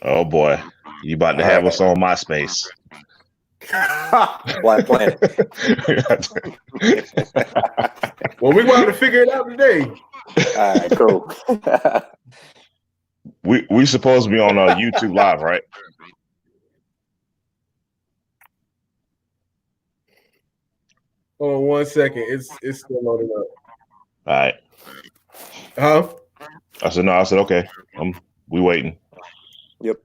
Oh boy, you about to have us on MySpace. Black Planet. Well, we want to figure it out today. All right, cool. we supposed to be on YouTube Live, right? Hold on 1 second. It's still loading up. All right. Huh? I said no. I said okay. We waiting. Yep.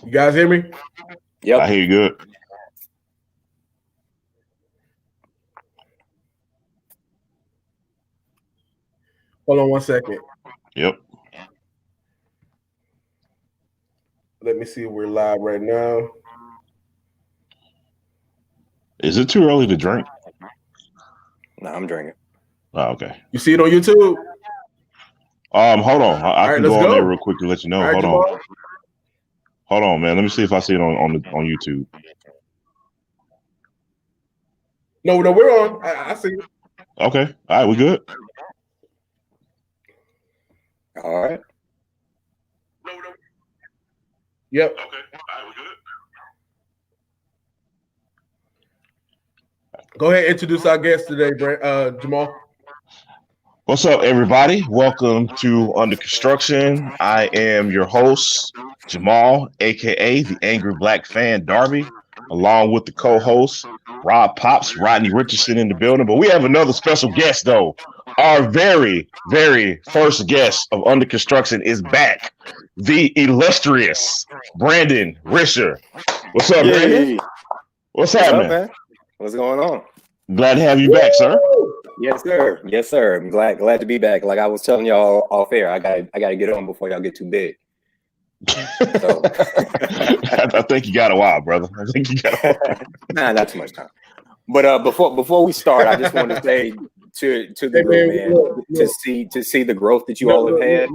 You guys hear me? Yep. I hear you good. Hold on 1 second. Yep. Let me see if we're live right now. Is it too early to drink? No, I'm drinking. Oh, okay. You see it on YouTube? Hold on. I can go on there real quick to let you know. Right, Hold Jamal? on. Hold on, man. Let me see if I see it on YouTube. No, we're on. I see it. Okay. All right, we good. All right. Yep. Okay. All right, we good. Go ahead and introduce our guest today, Jamal. What's up, everybody? Welcome to Under Construction. I am your host, Jamal, aka the Angry Black Fan Darby, along with the co-host, Rob Pops, Rodney Richardson in the building. But we have another special guest, though. Our very, very first guest of Under Construction is back. The illustrious Brandon Risher. What's up, Brandon? What's happening? Up, man? What's going on? Glad to have you back, sir. Yes, sir. Yes, sir. I'm glad to be back. Like I was telling y'all off air, I gotta get on before y'all get too big. So. I think you got a while, brother. I think you got a while. Nah, not too much time. But before we start, I just want to say to the group, man, to see the growth that you all have had.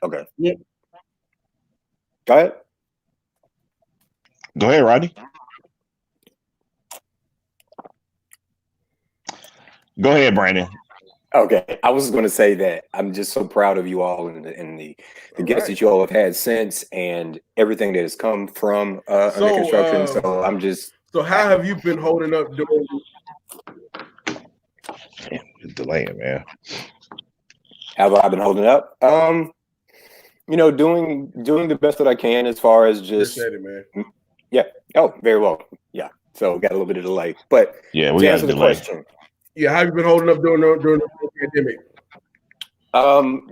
Okay. Yeah. Go ahead. Go ahead, Rodney. Go ahead, Brandon. Okay, I was going to say that I'm just so proud of you all and the guests that you all have had since, and everything that has come from Under Construction. So I'm just. So how have you been holding up doing? It's delaying, man. How have I been holding up? Doing the best that I can as far as just. Appreciate it, man. Yeah. Oh, very well. Yeah. So got a little bit of delay, but yeah, we to got answer a the delay. question. Yeah, how have you been holding up during the pandemic?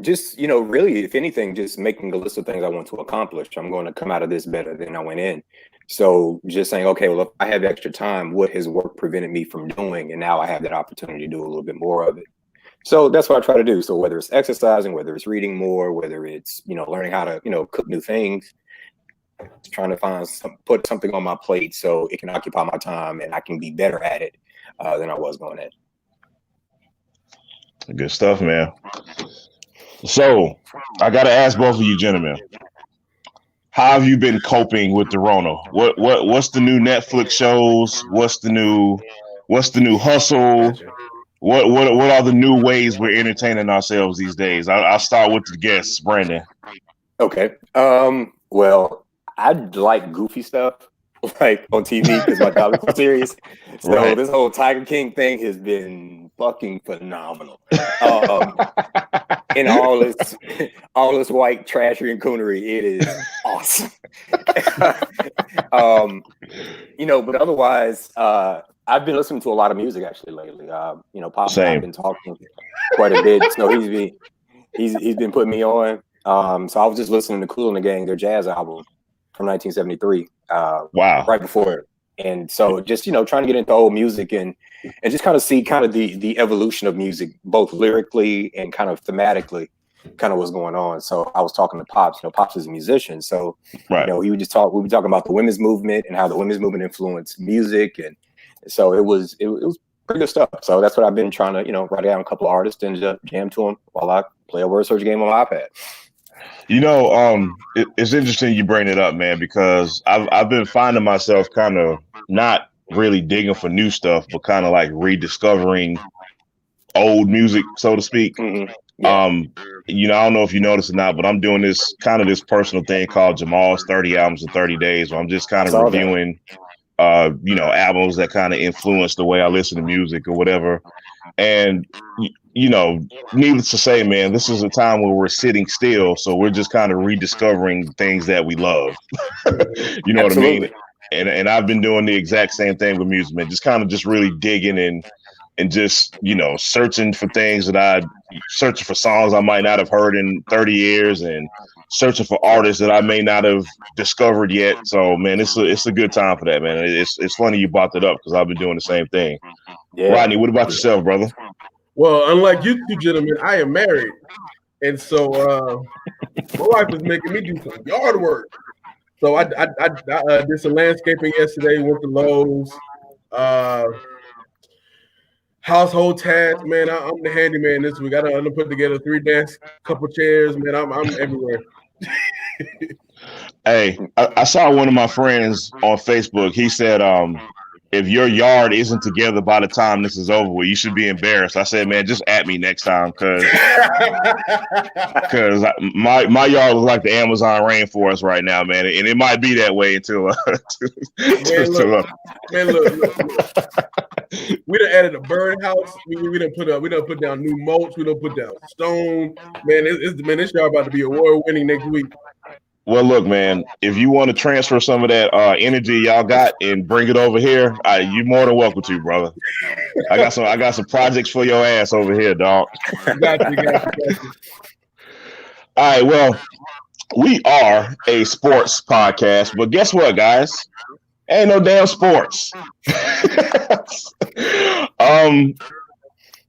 Just really, if anything, just making a list of things I want to accomplish. I'm going to come out of this better than I went in. So just saying, okay, well, if I have extra time, what has work prevented me from doing? And now I have that opportunity to do a little bit more of it. So that's what I try to do. So whether it's exercising, whether it's reading more, whether it's, learning how to, cook new things, trying to put something on my plate so it can occupy my time and I can be better at it than I was going in. Good stuff, man. So I got to ask both of you gentlemen, how have you been coping with the Rona? What's the new Netflix shows? What's the new hustle? What are the new ways we're entertaining ourselves these days? I'll start with the guests, Brandon. Okay. Well, I like goofy stuff like on TV because my job is so serious. So Right. This whole Tiger King thing has been fucking phenomenal. In all this white trashery and coonery, it is awesome. But otherwise, I've been listening to a lot of music actually lately. Pop and I've been talking quite a bit, so he's been putting me on. So I was just listening to Kool and the Gang, their jazz album from 1973. Wow. Right before it. And so just, trying to get into old music and just kind of see kind of the evolution of music, both lyrically and kind of thematically, kind of what's going on. So I was talking to Pops, Pops is a musician. So, right. we would be talking about the women's movement and how the women's movement influenced music. And so it was pretty good stuff. So that's what I've been trying to, write down a couple of artists and just jam to them while I play a word search game on my iPad. It's interesting you bring it up, man, because I've been finding myself kind of not really digging for new stuff, but kind of like rediscovering old music, so to speak. Mm-hmm. Yeah. I don't know if you noticed or not, but I'm doing this personal thing called Jamal's 30 albums in 30 days, where I'm just kind of reviewing, albums that kind of influence the way I listen to music or whatever. And, needless to say, man, this is a time where we're sitting still. So we're just kind of rediscovering things that we love. You know Absolutely. What I mean? And I've been doing the exact same thing with music, man. Just really digging and just, searching for things searching for songs I might not have heard in 30 years and searching for artists that I may not have discovered yet. So, man, it's a good time for that, man. It's funny you brought that up because I've been doing the same thing. Yeah. Rodney, what about yourself, brother? Well, unlike you two gentlemen, I am married. And so my wife is making me do some yard work. So I did some landscaping yesterday, went to Lowe's. Household tasks, man. I'm the handyman this week. I done put together 3 desks, couple chairs, man. I'm everywhere. Hey, I saw one of my friends on Facebook. He said, if your yard isn't together by the time this is over, you should be embarrassed. I said, man, just at me next time, because my yard looks like the Amazon rainforest right now, man, and it might be that way until. Man, look. We done added a bird house. We done put down new mulch. We done put down stone. Man, this yard about to be award winning next week. Well, look, man, if you want to transfer some of that energy y'all got and bring it over here, you're more than welcome to, brother. I got some projects for your ass over here, dog. Got you. All right, well, we are a sports podcast, but guess what, guys? Ain't no damn sports.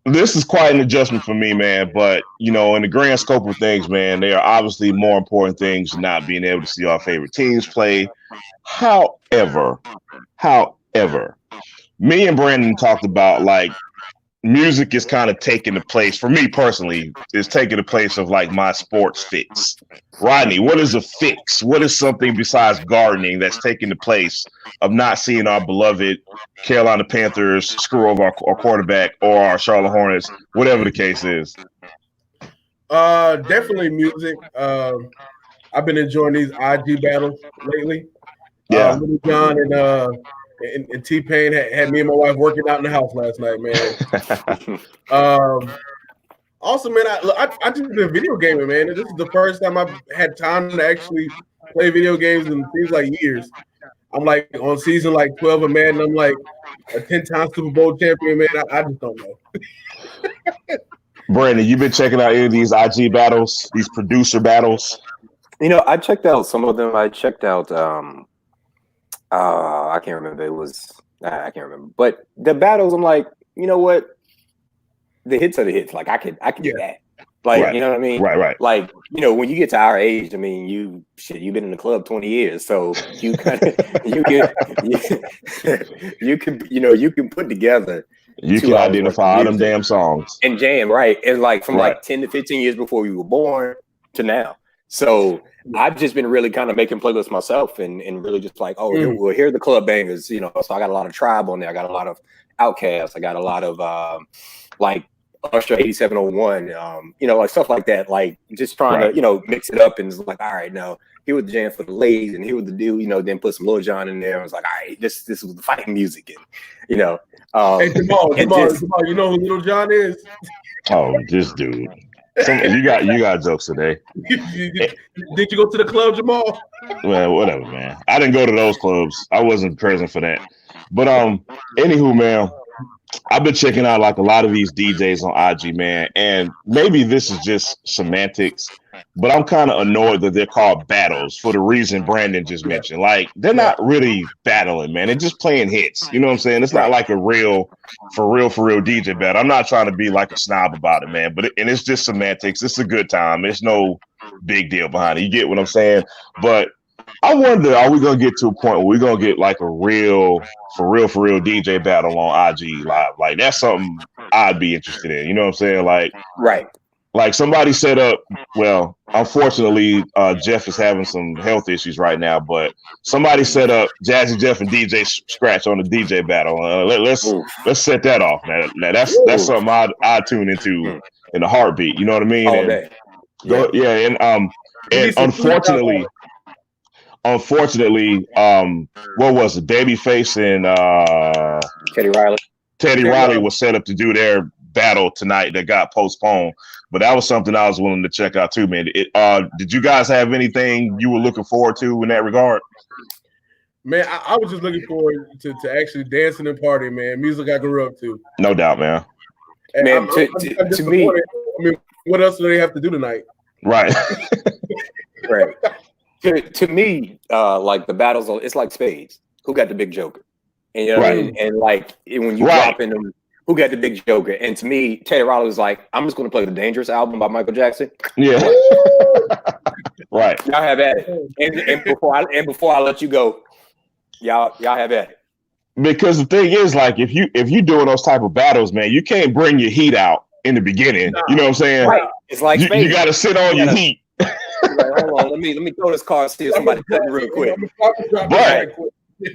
This is quite an adjustment for me, man. But, in the grand scope of things, man, there are obviously more important things than not being able to see our favorite teams play. However, me and Brandon talked about, like, music is kind of taking the place, for me personally, is taking the place of, like, my sports fix. Rodney, what is a fix? What is something besides gardening that's taking the place of not seeing our beloved Carolina Panthers screw over our quarterback or our Charlotte Hornets, whatever the case is? Definitely music. I've been enjoying these IG battles lately. Yeah. Little John and T-Pain had me and my wife working out in the house last night, man. Also, man, I just been video gaming, man. This is the first time I've had time to actually play video games in things like years. I'm like on season like 12 of Madden. I'm like a 10-time Super Bowl champion, man. I just don't know. Brandon, you've been checking out any of these IG battles, these producer battles? I checked out some of them. I checked out I can't remember. I can't remember. But the battles, I'm like, you know what? The hits are the hits. Like I could do that. Like, right. You know what I mean? Right. Like, when you get to our age, I mean, you've been in the club 20 years. So you kind of you can put together. You can identify all them damn songs. And jam, right. And like from like 10 to 15 years before you were born to now. So I've just been really kind of making playlists myself and really just like, well, here are the club bangers, So I got a lot of Tribe on there. I got a lot of Outkast. I got a lot of like Usher 8701, like stuff like that. Like just trying to, mix it up and it's like, all right, now here was the jam for the ladies and here was the deal, then put some Lil Jon in there. I was like, all right, this was the fighting music. And, hey, Jamal, you know who Lil Jon is? Oh, this dude. You got jokes today. Did you go to the club, Jamal? Well, whatever, man. I didn't go to those clubs. I wasn't present for that. But anywho, man, I've been checking out like a lot of these DJs on IG, man, and maybe this is just semantics, but I'm kind of annoyed that they're called battles for the reason Brandon just mentioned. Like they're not really battling, man. They're just playing hits. You know what I'm saying? It's not like a for real DJ battle. I'm not trying to be like a snob about it, man, but it's just semantics. It's a good time. There's no big deal behind it. You get what I'm saying? But I wonder, are we gonna get to a point where we're gonna get like a real DJ battle on IG Live? Like that's something I'd be interested in. You know what I'm saying? Like, right. Like somebody set up. Well, unfortunately, Jeff is having some health issues right now. But somebody set up Jazzy Jeff and DJ Scratch on the DJ battle. Let's set that off. Now that's something I'd tune into in a heartbeat. You know what I mean? All day. Yeah, and unfortunately, what was it? Babyface and Teddy Riley was set up to do their battle tonight that got postponed. But that was something I was willing to check out too, man. Did you guys have anything you were looking forward to in that regard? Man, I was just looking forward to actually dancing and partying, man. Music I grew up to. No doubt, man. And man, to me, I mean, what else do they have to do tonight? Right. Right. To me, like the battles, it's like spades. Who got the big joker? And you know what I mean? And like when you drop in them, who got the big joker? And to me, Teddy Riley was like, I'm just going to play the Dangerous album by Michael Jackson. Yeah. Right. Y'all have at it. And before I let you go, y'all have at it. Because the thing is, like, if you doing those type of battles, man, you can't bring your heat out in the beginning. You know what I'm saying? Right. It's like you got to sit on your heat. Like, hold on, let me throw this card. See if somebody cut me real quick.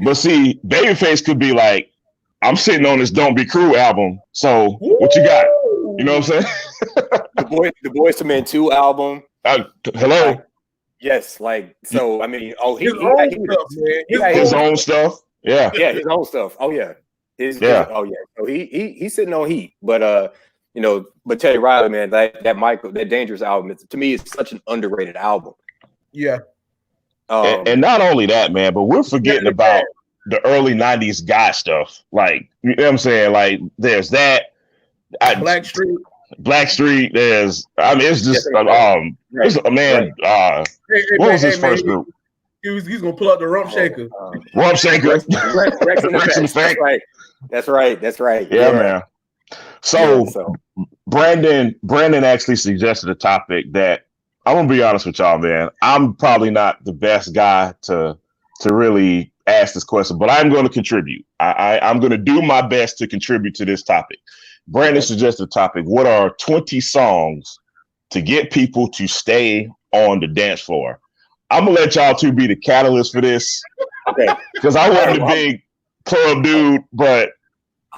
But see, Babyface could be like, I'm sitting on this Don't Be Cruel album. So what you got? You know what I'm saying? the Boyz II Men 2 album. Hello. Like, yes, like so. I mean, his own stuff. Yeah, his own stuff. Oh yeah, So he's sitting on heat. But but Teddy Riley, man, that Dangerous album, to me, is such an underrated album. Yeah. And not only that, man, but we're forgetting about the early 90s guy stuff. Like, you know what I'm saying? Like, there's that. Blackstreet. There's, I mean, it's just, it's a man. What was his first group? He's gonna pull out the rump shaker. Rump shaker. That's right. Yeah, man. So Brandon actually suggested a topic that I'm gonna be honest with y'all, man. I'm probably not the best guy to really ask this question, but I'm going to contribute. I'm going to do my best to contribute to this topic. Brandon suggested a topic. What are 20 songs to get people to stay on the dance floor? I'm gonna let y'all two be the catalyst for this, because I wasn't a big club dude, but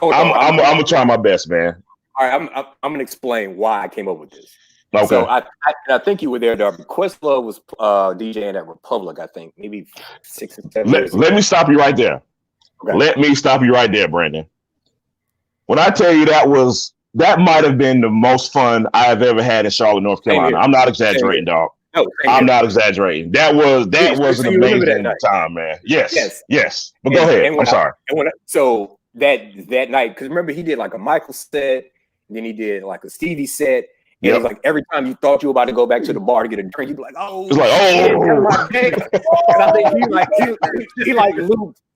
I'm gonna try my best, man. All right, I'm gonna explain why I came up with this. Okay. So I think you were there, Darby. Questlove was DJing at Republic, I think, maybe 6 or 7 years ago. Let me stop you right there. Okay. Let me stop you right there, Brandon. When I tell you that might have been the most fun I have ever had in Charlotte, North Carolina. I'm not exaggerating, dog. No, I'm not exagerrating. That was an amazing time, man. Yes. But go ahead. I'm sorry. So that night, because remember he did like a Michael set, and then he did like a Stevie set. And it was like every time you thought you were about to go back to the bar to get a drink, you'd be like, "Oh, it's like, and I think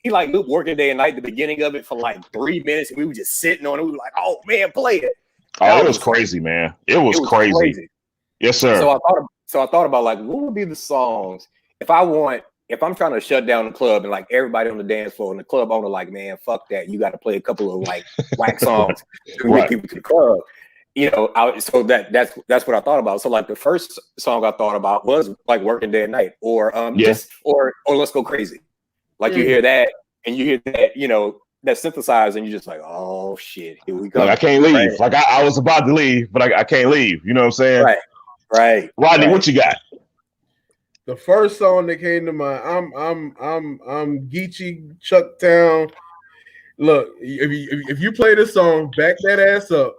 he looped Working Day and Night, the beginning of it for like 3 minutes, and we were just sitting on it. We were like, "Oh man, play it!" It was crazy, man. It was crazy. Yes, sir. So I thought about like, what would be the songs if I'm trying to shut down the club and like everybody on the dance floor and the club owner like, man, fuck that, you got to play a couple of like whack songs to get people to the club. So that's what I thought about. So like the first song I thought about was like Working Day and Night, or or Let's Go Crazy. Like you hear that and you hear that, that synthesizer, and you're just like, oh shit, here we go. Like I can't leave. Right. Like I was about to leave, but I can't leave. You know what I'm saying? Right. Rodney, what you got? The first song that came to mind, I'm Geechee Chucktown. Look, if you play this song, back that ass up.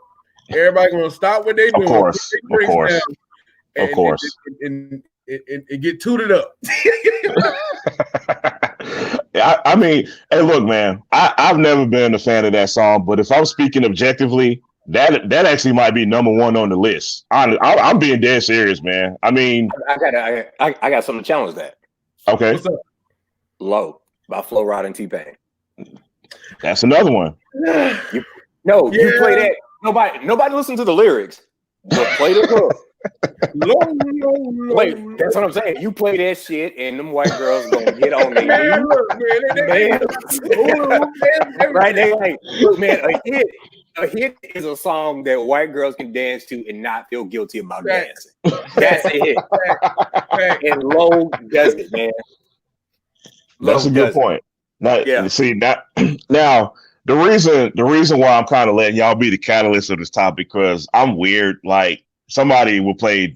Everybody gonna stop what they doing. Of course. And get tooted up. I mean, hey, look, man. I've never been a fan of that song, but if I'm speaking objectively, that actually might be number one on the list. I'm being dead serious, man. I mean, I got something to challenge that. Okay. What's up? Low by Flo Rida and T-Pain. That's another one. You play that. Nobody listen to the lyrics, but play the hook. Wait, that's what I'm saying. You play that shit, and them white girls gonna get on their knees. Right? They like, look, man, a hit is a song that white girls can dance to and not feel guilty about dancing. That's a hit. And Low does it, man. That's a good point. Now, see that now. The reason why I'm kind of letting y'all be the catalyst of this topic, because I'm weird. Like somebody will play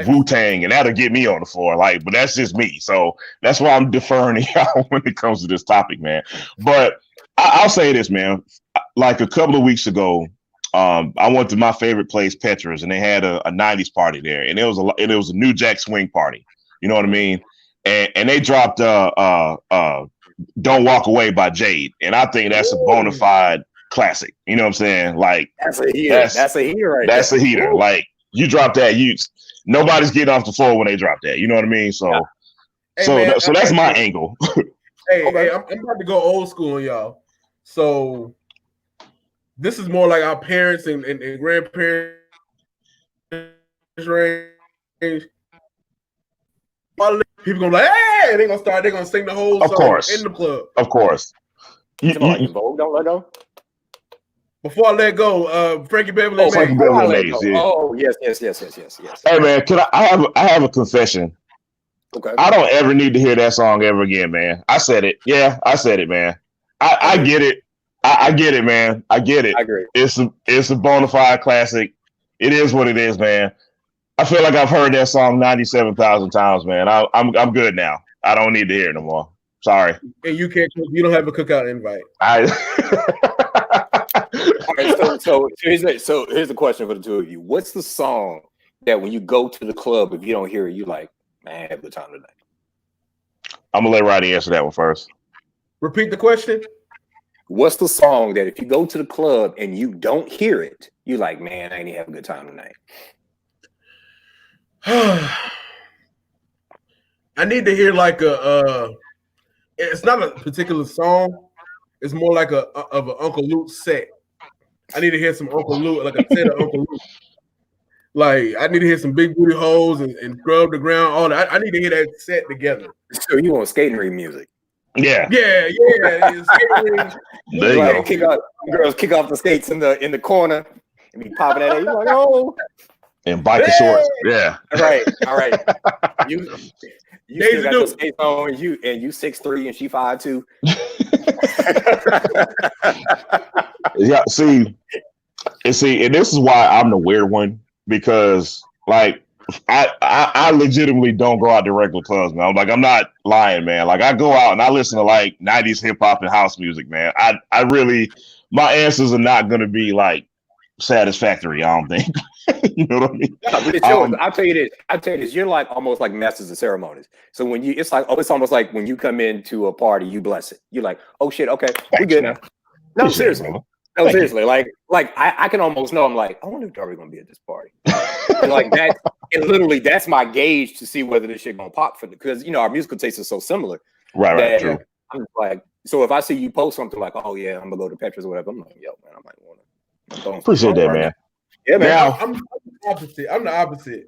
Wu-Tang, and that'll get me on the floor. Like, but that's just me. So that's why I'm deferring to y'all when it comes to this topic, man. But I'll say this, man. Like a couple of weeks ago, I went to my favorite place, Petra's, and they had a 90s party there, and it was a New Jack Swing party. You know what I mean? And they dropped "Don't Walk Away" by Jade, and I think that's a bona fide classic. You know what I'm saying? Like that's a heater. That's a heater, right? That's there. a heater. Ooh. Like you drop that, nobody's getting off the floor when they drop that. You know what I mean? So, yeah. So that's my angle. Hey, I'm about to go old school on y'all. So this is more like our parents and grandparents range. People gonna be like, hey, they're gonna sing the whole song in the club. Of course. Don't let go. Before I let go, Frankie Beverly. Frankie Beverly Mays. Yeah. Oh, yes. Hey man, I have a confession. Okay. I don't ever need to hear that song ever again, man. I said it. Yeah, I said it, man. I get it. I get it, man. I get it. I agree. It's a bona fide classic. It is what it is, man. I feel like I've heard that song 97,000 times, man. I'm good now. I don't need to hear it no more. Sorry. And you don't have a cookout invite. All right, so here's the question for the two of you. What's the song that when you go to the club, if you don't hear it, you like, man, I have a good time tonight? I'm gonna let Roddy answer that one first. Repeat the question. What's the song that if you go to the club and you don't hear it, you like, man, I ain't even have a good time tonight? I need to hear like it's not a particular song. It's more like of an Uncle Luke set. I need to hear some Uncle Luke, like a set of Uncle Luke. Like I need to hear some Big Booty Hoes and Scrub the Ground. All that. I need to hear that set together. So you want skating ring music? Yeah. Skating ring. There you go. Girls kick off the skates in the corner and be popping at it. You're like, oh. And biker shorts. Yeah. All right. You still got your skates on and you 6'3" and she 5'2". Yeah, see, and this is why I'm the weird one, because like I legitimately don't go out to regular clubs, man. Like I'm not lying, man. Like I go out and I listen to like 90s hip hop and house music, man. I really, my answers are not gonna be like satisfactory, I don't think. You know what I mean? No, but it's yours. I'll tell you this. You're like almost like masters of ceremonies. So when it's almost like when you come into a party, you bless it. You're like, oh shit, okay, we good now. No, seriously. No, seriously. Like I can almost know. I'm like, I wonder if Darby's gonna be at this party. And like that, and literally that's my gauge to see whether this shit gonna pop for the, because our musical tastes are so similar. Right, true. I'm like, so if I see you post something like, oh yeah, I'm gonna go to Petra's or whatever, I'm like, yo, man, I might wanna appreciate that, man. Yeah, man. Now, I'm the opposite. I'm the opposite.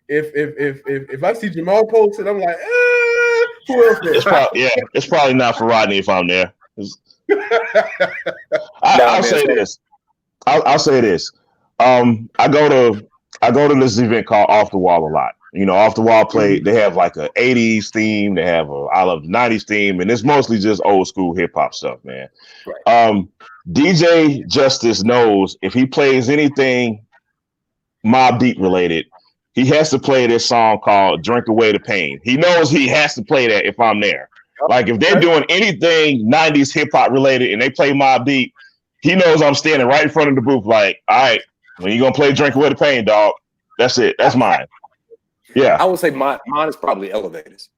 If I see Jamal posted, I'm like, who else? It's probably not for Rodney if I'm there. I'll say this. I'll say this. I go to this event called Off the Wall a lot. Off the Wall play. They have like a 80s theme. They have a I Love the 90s theme, and it's mostly just old school hip hop stuff, man. Right. DJ Justice knows if he plays anything Mobb Deep related, he has to play this song called "Drink Away the Pain." He knows he has to play that if I'm there. Like if they're doing anything 90s hip hop related and they play Mobb Deep, he knows I'm standing right in front of the booth. Like, all right, when you gonna play "Drink Away the Pain," dog? That's it. That's mine. Yeah, I would say mine is probably Elevators.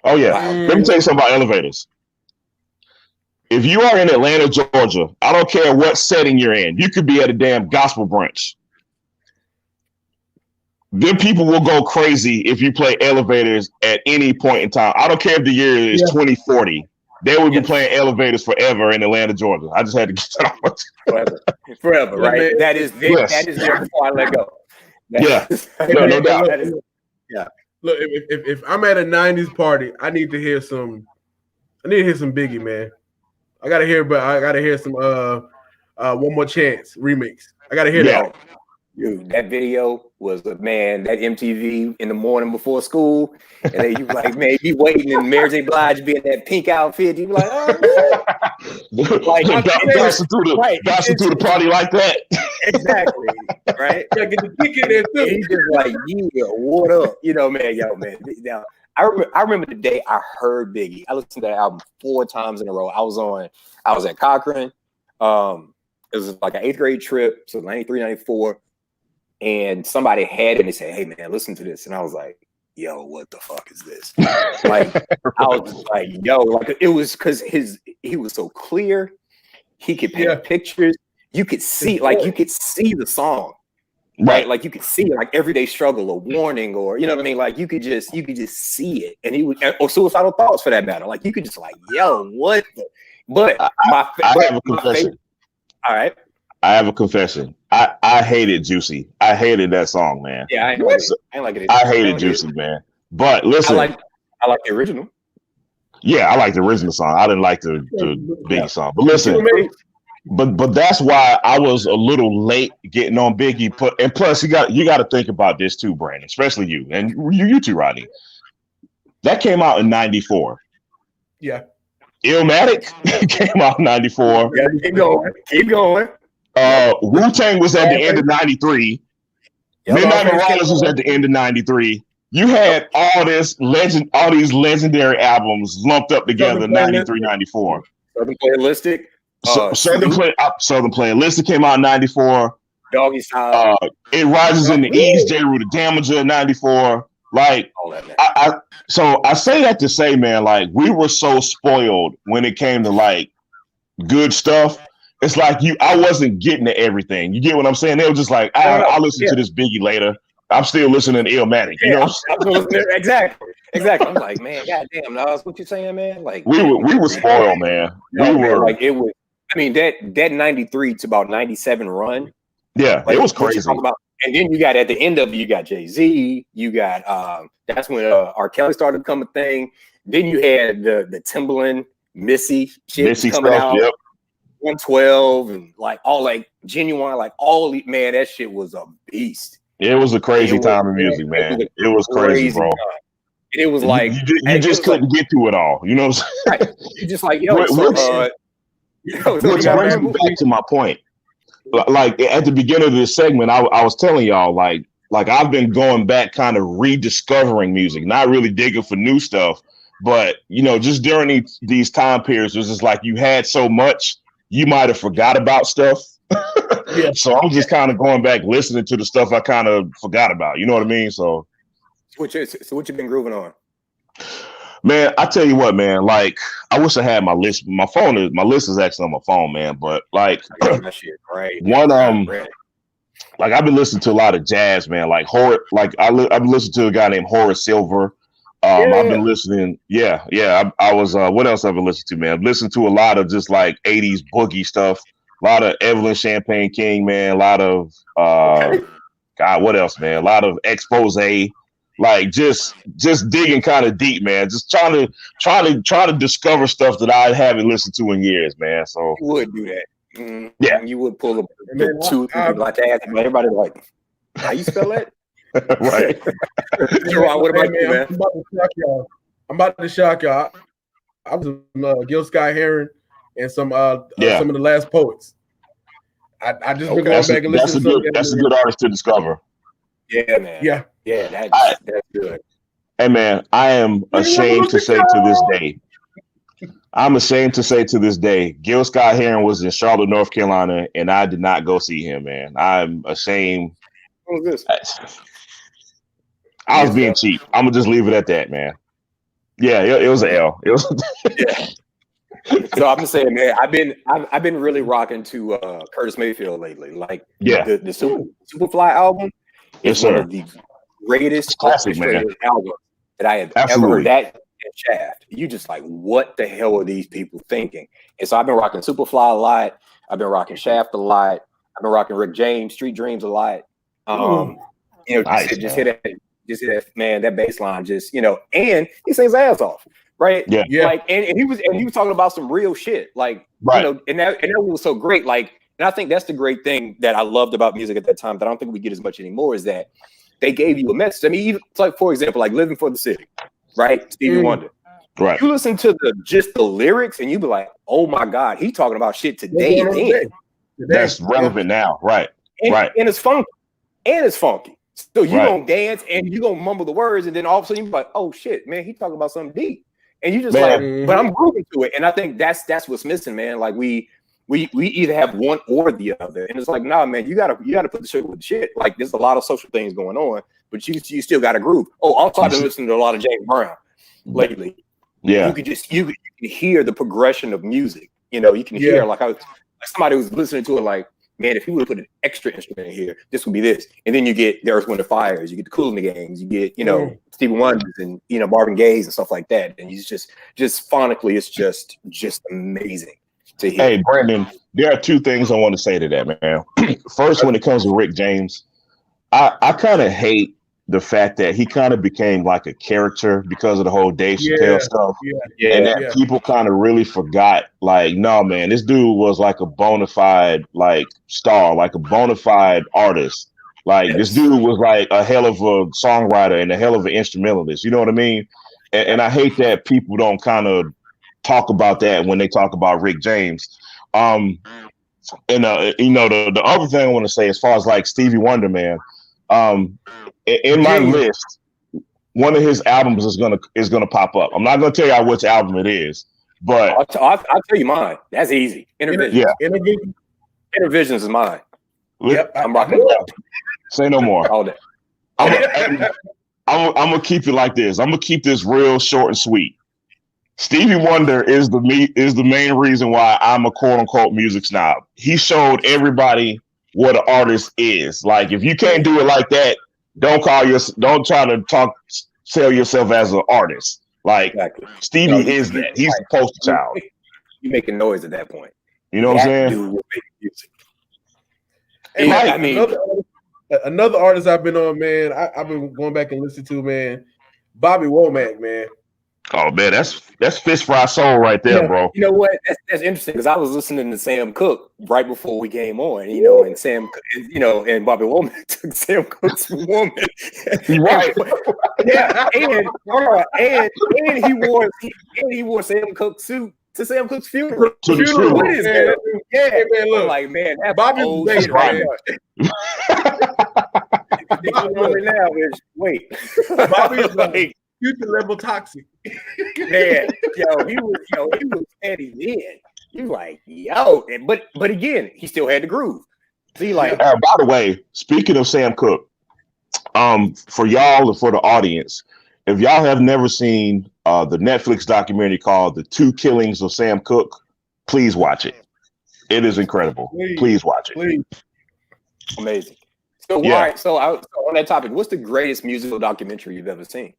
Oh yeah, let me tell you something about Elevators. If you are in Atlanta, Georgia, I don't care what setting you're in. You could be at a damn gospel brunch. Then people will go crazy if you play Elevators at any point in time. I don't care if the year is 2040. They will be playing Elevators forever in Atlanta, Georgia. I just had to get that off. Forever, right? That is there before I let go. No doubt. Look, if I'm at a 90s party, I need to hear some Biggie, man. I gotta hear some One More Chance remix. I gotta hear that. Dude, that video was that MTV in the morning before school, and then you like, man, you waiting, and Mary J. Blige be in that pink outfit. You be like, oh, like bouncing through the party like that. Exactly. right? Yeah, get the kick in there And too. he's just like, yeah, what up? You know, man, yo, man. Now, I remember the day I heard Biggie. I listened to that album 4 times in a row. I was at Cochran. It was like an 8th grade trip, so 93, 94. And somebody had it and they said, hey man, listen to this. And I was like, yo, what the fuck is this? Like, I was just like, yo, like it was because he was so clear. He could paint pictures. You could see, you could see the song. Right, like you could see like everyday struggle or warning, or you know what I mean. Like you could just see it, and he would, or suicidal thoughts for that matter. Like you could just like, yo, what? But I have a confession. All right, I have a confession. I hated Juicy. I hated that song, man. Yeah, I like it. I hated Juicy, man. But listen, I like the original. Yeah, I like the original song. I didn't like the Biggie song. But listen. But that's why I was a little late getting on Biggie. And plus, you got to think about this too, Brandon, especially you and you too, Rodney. That came out in '94. Yeah, Illmatic came out in '94. Yeah, keep going. Wu-Tang was at the end of '93. Midnight Marauders was at the end of '93. You had all these legendary albums lumped up together, '93, '94. Southern Playalistic. Southern Playalistic came out in '94. Doggy Style. It Rises in the East. J. Rue the Damager in '94. Like, I say that to say, man, like we were so spoiled when it came to like good stuff. It's like I wasn't getting to everything. You get what I'm saying? They were just like, I'll listen to this Biggie later. I'm still listening to Illmatic. You know? Exactly. I'm like, man, goddamn, Nas, what you saying, man? Like we were spoiled, man. Like it was. I mean, that 93 to about 97 run. Yeah, like, it was crazy. And then you got at the end of it, you got Jay-Z. You got that's when R. Kelly started to become a thing. Then you had the Timbaland, Missy coming out. Yep. 112 and like all like Genuine, like all man, that shit was a beast. It was a crazy time in music, man. It was crazy, bro. And it was like you just couldn't get to it all. You know what I'm saying? Right. You just like, yo, which brings me back to my point. Like at the beginning of this segment, I was telling y'all like I've been going back, kind of rediscovering music, not really digging for new stuff, but you know, just during these time periods, it was just like you had so much, you might have forgot about stuff. Yeah. So I'm just kind of going back, listening to the stuff I kind of forgot about. You know what I mean? So what you been grooving on? Man, I tell you what, man, like I wish I had my list. My list is actually on my phone, man. But like that shit, right? Like I've been listening to a lot of jazz, man. Like I've been listening to a guy named Horace Silver. I've been listening. I was. What else I've been listening to, man? I've listened to a lot of just like '80s boogie stuff. A lot of Evelyn Champagne King, man. A lot of God, what else, man? A lot of Expose. Like just digging kind of deep, man. Just trying to discover stuff that I haven't listened to in years, man. So you would do that. Mm-hmm. Yeah, you would pull up two like that. Everybody like, how you spell that? Right. Jerron, what about you, man? I'm about to shock y'all. I was Gil Scott Heron and some of the Last Poets. I just been going back and listening to some. That's a good artist to discover. Yeah, man. Yeah, that's good. Hey, man, I am ashamed to say to this day. I'm ashamed to say to this day, Gil Scott Heron was in Charlotte, North Carolina, and I did not go see him, man. I'm ashamed. What was this? I was being cheap. I'm gonna just leave it at that, man. Yeah, it was an L. It was. Yeah. So I'm saying, man, I've been really rocking to Curtis Mayfield lately. Like, the Superfly album is one of the greatest classic, man, albums that I have ever heard. That and Shaft, you just like, what the hell are these people thinking? And so I've been rocking Superfly a lot. I've been rocking Shaft a lot. I've been rocking Rick James, Street Dreams a lot. Just hit that, man, that bass line, just, you know, and he sings his ass off. Right. Yeah. Like, and he was talking about some real shit. Like, you know, and that was so great. Like, and I think that's the great thing that I loved about music at that time that I don't think we get as much anymore, is that they gave you a message. I mean, it's like, for example, like Living for the City, right? Stevie Wonder. Right. You listen to the lyrics and you be like, oh my God, he's talking about shit today. That's relevant now. Right. And it's funky. and it's funky. So you Right. gonna dance and you gonna mumble the words, and then all of a sudden you're like, oh shit, man, he talking about something deep. And you just Man. like, but I'm grooving to it. And I think that's what's missing, man. Like we either have one or the other. And it's like, nah, man, you gotta put the shit with the shit. Like there's a lot of social things going on, but you still gotta groove. Oh, also I've been listening to a lot of James Brown lately. Yeah. You can hear the progression of music. You know, you can hear like somebody was listening to it like, man, if he would have put an extra instrument in here, this would be this. And then you get the Earth, Wind & Fires, you get the Kool & the Gangs, you get, Stevie Wonders and, Marvin Gaye's and stuff like that. And he's just phonically, it's just amazing to hear. Hey, Brandon, there are two things I want to say to that, man. First, when it comes to Rick James, I kind of hate the fact that he kind of became like a character because of the whole Dave Chappelle stuff. And that people kind of really forgot, like, no, man, this dude was like a bona fide like star, like a bona fide artist. Like this dude was like a hell of a songwriter and a hell of an instrumentalist. You know what I mean? And I hate that people don't kind of talk about that when they talk about Rick James. And the other thing I want to say, as far as like Stevie Wonder, man, in my list, one of his albums is gonna pop up. I'm not gonna tell y'all which album it is, but I'll tell you mine. That's easy. Intervisions. Intervisions is mine. Yep, I'm rocking it. Say no more. All day. I'm gonna keep it like this. I'm gonna keep this real short and sweet. Stevie Wonder is the main reason why I'm a quote unquote music snob. He showed everybody what an artist is. Like if you can't do it like that, don't try to sell yourself as an artist. Like Stevie is that. He's the poster child. You making noise at that point. You know what I'm saying? Dude will make music. And I mean, another artist I've been on, man. I've been going back and listening to, man. Bobby Womack, man. Oh man, that's Fish Fry Soul right there, bro. You know what? That's interesting because I was listening to Sam Cooke right before we came on, and Sam, and Bobby Womack took Sam Cooke's woman. Right. and he wore Sam Cooke's suit to Sam Cooke's funeral. To the funeral. What is that? Yeah, man. Look, I'm like, man, that's Bobby's old dated, shit right there. Bobby's like future level toxic. Man, he was petty then. You like, but again, he still had the groove. See, like, by the way, speaking of Sam Cooke, for y'all and for the audience, if y'all have never seen the Netflix documentary called "The Two Killings of Sam Cooke," please watch it. It is incredible. Please watch it. Please. Amazing. So, all right. So on that topic, what's the greatest musical documentary you've ever seen?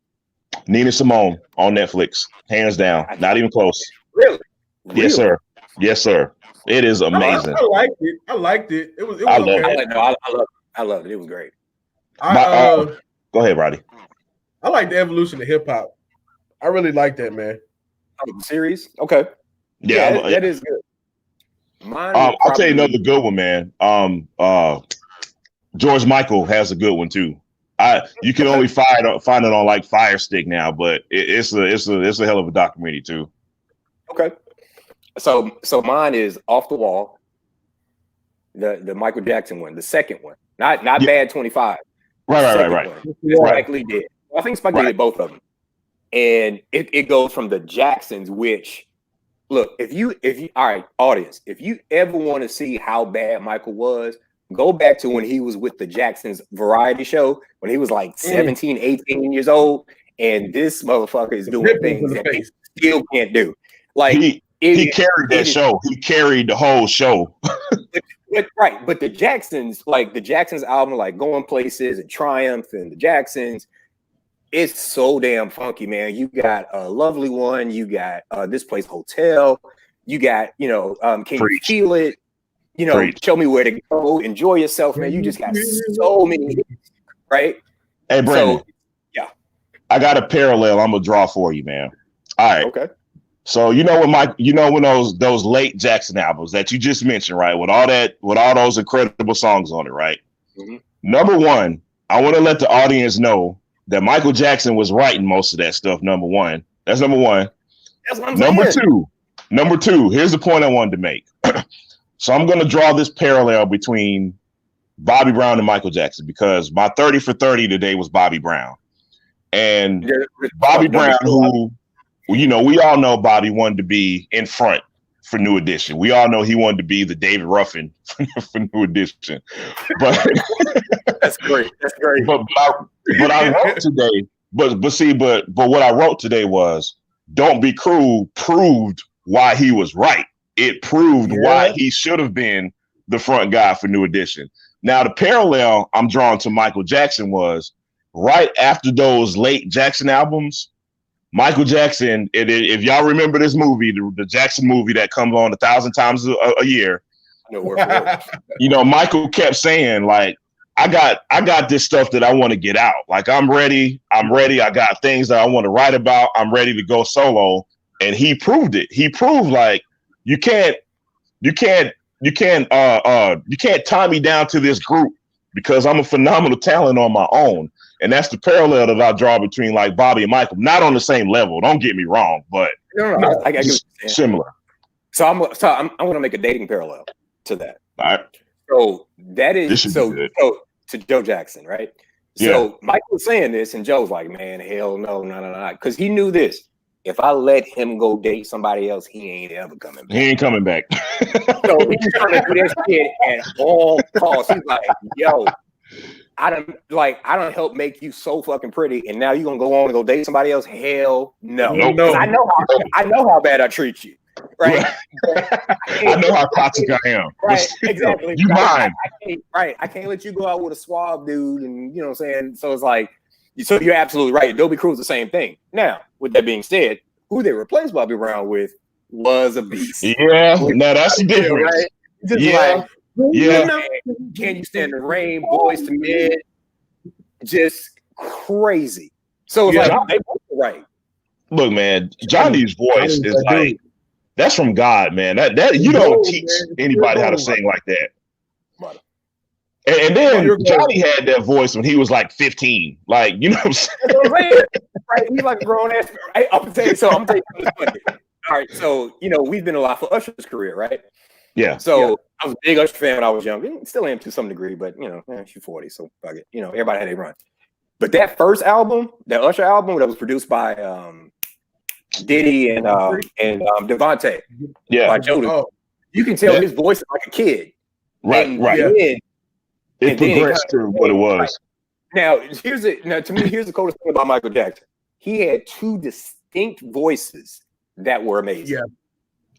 Nina Simone on Netflix, hands down, not even close. Really? Yes, sir. Yes, sir. It is amazing. I liked it. It was I okay. I loved it. It was great. Go ahead, Roddy. I like the evolution of hip hop. I really like that, man. Series? Okay. Yeah, that is good. I'll tell you another good one, man. George Michael has a good one too. You can only find it on like Fire Stick now, but it's a hell of a documentary too. Okay. So mine is Off the Wall, the Michael Jackson one, the second one, not Bad 25. Right. Spike Lee did. I think Spike Lee did both of them, and it goes from the Jacksons. Which, look, if you all right, audience, if you ever want to see how bad Michael was, go back to when he was with the Jacksons variety show when he was like 17, 18 years old, and this motherfucker is doing things that he still can't do. Like he carried that show. He carried the whole show. But the Jacksons, like the Jacksons album, like Going Places and Triumph and the Jacksons, it's so damn funky, man. You got a Lovely One, you got This Place Hotel, you got, Can You Feel It? Show Me Where to Go, Enjoy Yourself, man. You just got so many hits, right? Hey, Brandon. So, yeah. I got a parallel I'm gonna draw for you, man. All right. Okay. So when those late Jackson albums that you just mentioned, right? With all those incredible songs on it, right? Mm-hmm. Number one, I want to let the audience know that Michael Jackson was writing most of that stuff. Number one. That's number one. That's what I'm saying. Number two, here's the point I wanted to make. So I'm going to draw this parallel between Bobby Brown and Michael Jackson, because my 30 for 30 today was Bobby Brown. And Bobby Brown, who, you know, we all know Bobby wanted to be in front for New Edition. We all know he wanted to be the David Ruffin for New Edition. But that's great. That's great. But I wrote today, but what I wrote today was, Don't Be Cruel proved why he was right. It proved why he should have been the front guy for New Edition. Now, the parallel I'm drawing to Michael Jackson was right after those late Jackson albums, Michael Jackson, if y'all remember this movie, the Jackson movie that comes on 1,000 times a year, you know, Michael kept saying, like, I got this stuff that I want to get out. Like, I'm ready. I got things that I want to write about. I'm ready to go solo. And he proved it. He proved, like, you can't tie me down to this group because I'm a phenomenal talent on my own. And that's the parallel that I draw between, like, Bobby and Michael. Not on the same level, don't get me wrong, but I get similar. So I'm going to make a dating parallel to that. All right. So that is so to Joe Jackson, right? So Michael was saying this, and Joe's like, "Man, hell no, because he knew this. If I let him go date somebody else, he ain't ever coming back. He ain't coming back. So he's trying to do that shit at all costs. He's like, yo, I don't help make you so fucking pretty, and now you gonna go on and go date somebody else? Hell no. No. I know how bad I treat you. Right. I know how toxic I am. Right, exactly. You mine. I can't let you go out with a suave dude, and you know what I'm saying? So it's like, so you're absolutely right. Don't Be Cruel is the same thing. Now, with that being said, who they replaced Bobby Brown with was a beast. Yeah, now that's the difference. Right? Just Can You Stand the Rain, Boys to Men, just crazy. So it's like they both right. Look, man, Johnny's voice is like, that's from God, man. That you don't teach anybody how to sing like that. And then Johnny had that voice when he was like 15. Like, you know what I'm saying? Right. He's like a grown ass. I'm gonna tell you something. All right. So, you know, we've been a lot for Usher's career, right? Yeah. So I was a big Usher fan when I was young. Still am to some degree, but you know, she's 40, so fuck it. You know, everybody had a run. But that first album, that Usher album that was produced by Diddy and Devontae. Yeah. By Jodeci. You can tell his voice is like a kid. Right. It progressed to what it was. Now, to me, here's the coolest thing about Michael Jackson. He had two distinct voices that were amazing. Yeah.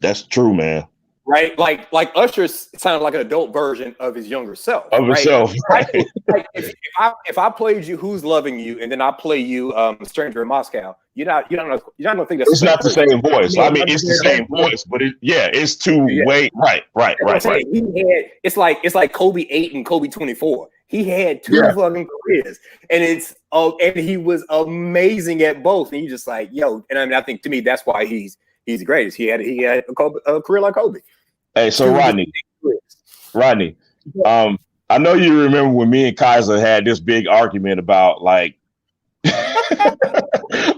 That's true, man. Right? Like Usher sounded like an adult version of his younger self. Of himself. Right? Like if I played you Who's Loving You and then I play you Stranger in Moscow, you're not gonna think that's the same voice. I mean, it's the same voice, but it's two way right. It's like Kobe 8 and Kobe 24. He had two fucking careers, and and he was amazing at both. And you just like, yo, and I mean, I think to me that's why he's the greatest. He had a career like Kobe. Hey, so Rodney, I know you remember when me and Kaiser had this big argument about like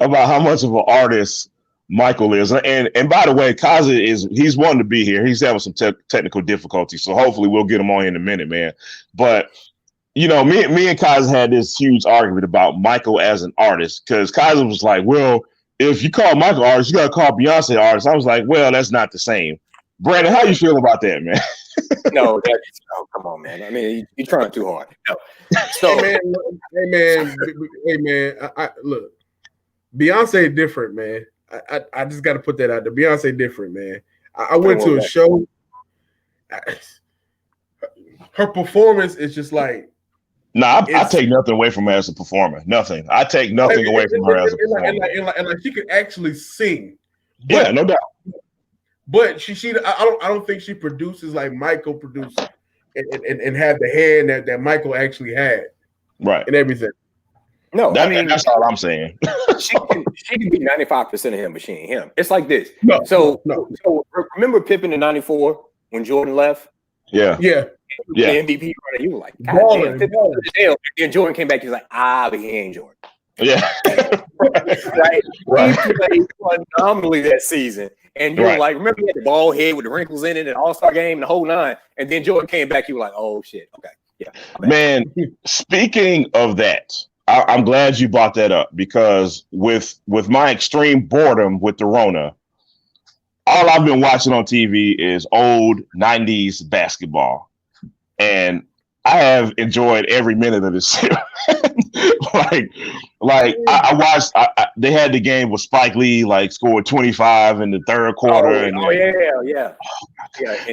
about how much of an artist Michael is. And by the way, Kaiser he's wanting to be here. He's having some technical difficulties, so hopefully we'll get him on in a minute, man. But you know, me and Kaiser had this huge argument about Michael as an artist, because Kaiser was like, well, if you call Michael artist, you got to call Beyonce artist. I was like, well, that's not the same. Brandon, how you feel about that, man? No, come on, man. I mean, you're trying too hard. No. So, hey, man. Look, Beyonce different, man. I just got to put that out there. Beyonce different, man. I went to a show. Her performance is just like. I take nothing away from her as a performer. Nothing. I take nothing away from her as a performer. And like she could actually sing. Yeah, no doubt. But I don't think she produces like Michael produced and had the hand that Michael actually had. Right. And everything. No, that's all I'm saying. she can be 95% of him, but she ain't him. It's like this. So remember Pippen in '94 when Jordan left? Yeah. The MVP runner, you were like, God damn. And Jordan came back, he was like, but he ain't Jordan. Yeah. right. He played phenomenally that season. And you were like, remember he had the ball head with the wrinkles in it, an all-star game, the whole nine. And then Jordan came back, you were like, oh shit, okay. Yeah. Man, speaking of that, I'm glad you brought that up because with my extreme boredom with the Rona, all I've been watching on TV is old 90s basketball. And I have enjoyed every minute of this shit. I watched. They had the game with Spike Lee, like scored 25 in the third quarter, and yeah.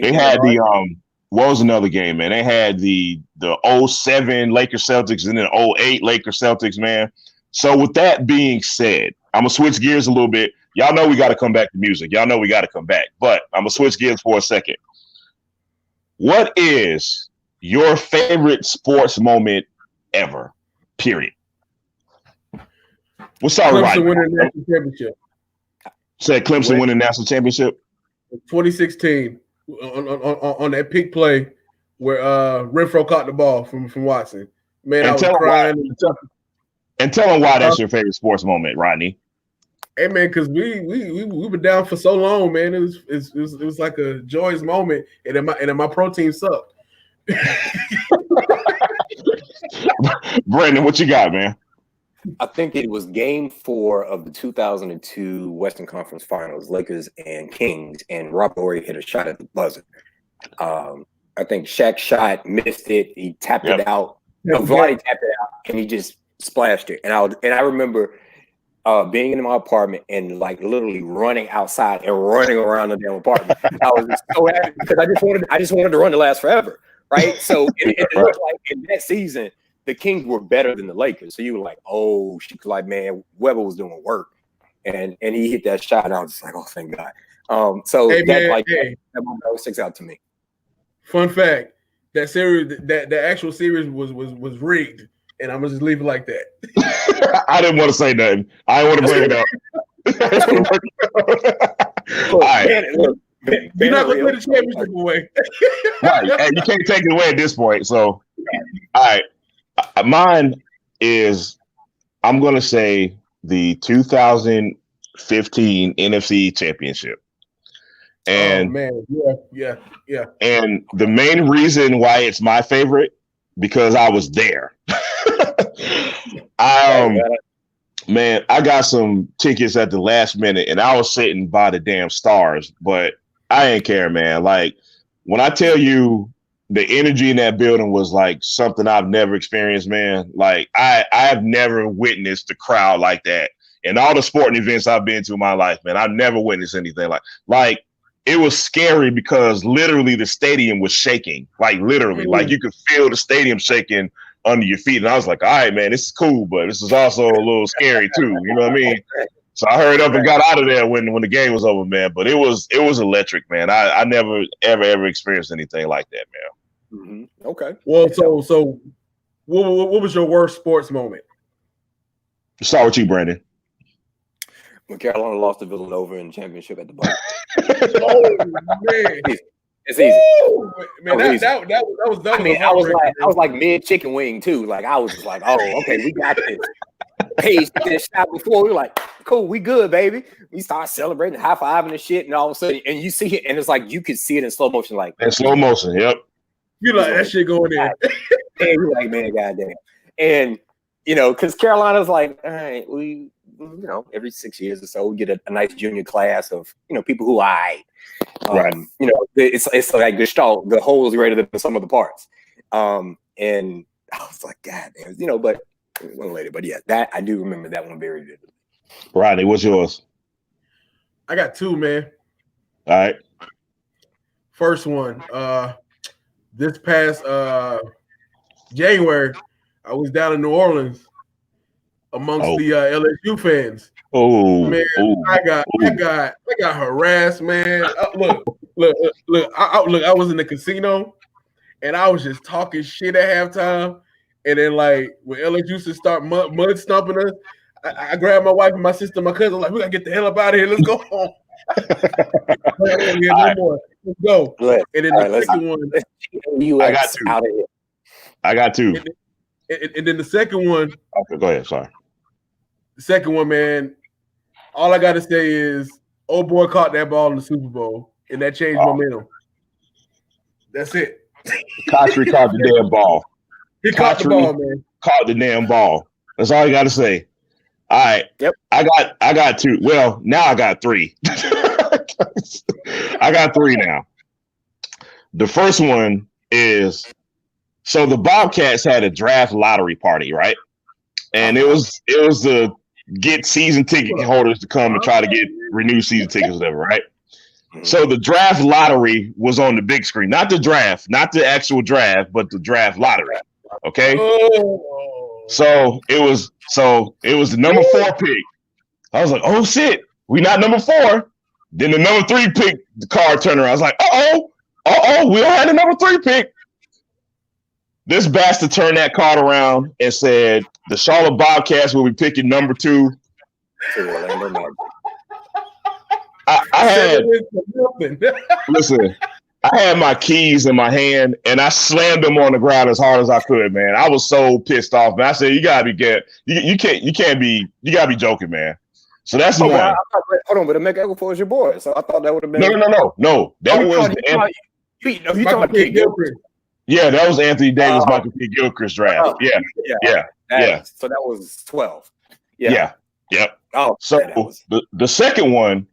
They had the What was another game, man? They had the '07 Lakers Celtics and then '08 Lakers Celtics, man. So with that being said, I'm gonna switch gears a little bit. Y'all know we got to come back to music. Y'all know we got to come back, but I'm gonna switch gears for a second. What is your favorite sports moment ever? Period. What's up, Clemson winning the national championship. Said Clemson winning national championship. 2016 on that pick play where Renfro caught the ball from Watson. Man, I was crying. And tell them why that's your favorite sports moment, Rodney. Hey man, because we were down for so long, man. It was like a joyous moment, and then my protein sucked. Brandon, what you got, man? I think it was game 4 of the 2002 Western Conference Finals, Lakers and Kings, and Robert Horry hit a shot at the buzzer. I think Shaq shot, missed it. He tapped it out. Vlade tapped it out, and he just splashed it. And I remember being in my apartment and like literally running outside and running around the damn apartment. I was just so happy because I just wanted to run to last forever, right? So it looked like in that season the Kings were better than the Lakers. So you were like, oh, she was like, man, Webber was doing work, and he hit that shot. And I was just like, oh, thank God. That sticks out to me. Fun fact: that series, that actual series was rigged. And I'm gonna just leave it like that. I didn't want to say nothing. I didn't want to bring it up. All right. You're not gonna put the championship away. Right. And you can't take it away at this point. So, all right. Mine is, I'm gonna say the 2015 NFC Championship. And man, yeah. And the main reason why it's my favorite, because I was there. Man, I got some tickets at the last minute and I was sitting by the damn stars, but I ain't care, man. Like when I tell you the energy in that building was like something I've never experienced, man. Like I've never witnessed the crowd like that. In all the sporting events I've been to in my life, man, I've never witnessed anything like it was scary because literally the stadium was shaking, like literally, like you could feel the stadium shaking under your feet. And I was like, all right, man, this is cool, but this is also a little scary too. You know what I mean? So I hurried up and got out of there when the game was over, man. But it was electric, man. I never, ever experienced anything like that, man. Mm-hmm. Okay. Well, so what was your worst sports moment? Start with you, Brandon. When Carolina lost to Villanova in the championship at the bar. Oh, man. It's easy. Ooh, man, that was I mean, I was like mid chicken wing too. Like I was just like, oh, okay, we got this. Paige did this shot before. We were like, cool, we good, baby. We start celebrating, high fiving and shit, and all of a sudden, and you see it, and it's like you could see it in slow motion, like in slow motion. Yep. You like that shit going in. And you're like, man, goddamn. And because Carolina's like, all right, we, every 6 years or so, we get a nice junior class of people who right. It's like Gestalt. The whole is greater than the sum of the parts. And I was like, God damn, but it wasn't later. But yeah, that I do remember that one very vividly. Rodney, what's yours? I got two, man. All right. First one, this past January, I was down in New Orleans amongst the LSU fans. Oh man, I got harassed, man. Look, I was in the casino and I was just talking shit at halftime. And then like when LSU used to start mud stomping us, I grabbed my wife and my sister, my cousin, like, we gotta get the hell up out of here. Let's go home. No more. Let's go. And then the second one, I got two. And then the second one. Okay, go ahead. Sorry. The second one, man. All I gotta say is, old boy caught that ball in the Super Bowl, and that changed momentum. That's it. Kotri caught the damn ball. He caught the ball, man. Caught the damn ball. That's all you got to say. All right. Yep. I got two. Well, now I got three. I got three now. The first one is, so the Bobcats had a draft lottery party, right? And it was to get season ticket holders to come and try to get renewed season tickets, whatever, right? So the draft lottery was on the big screen, not the draft, not the actual draft, but the draft lottery. Okay. So it was the number 4 pick. I was like, oh shit, we not number 4. Then the number 3 pick, the card turned around. I was like, we don't have the number 3 pick. This bastard turned that card around and said, the Charlotte Bobcats will be picking number 2. I had listen. I had my keys in my hand and I slammed them on the ground as hard as I could, man. I was so pissed off, man. I said, "You gotta be good. You gotta be joking, man." So that's one. Hold on, but Emeka Okafor was your boy, so I thought that would have been. No. That was you talking about Kid Gilchrist. Yeah, that was Anthony Davis, Michael P. Gilchrist draft. Yeah. So that was 12. Yeah. Yep. Oh, so the second one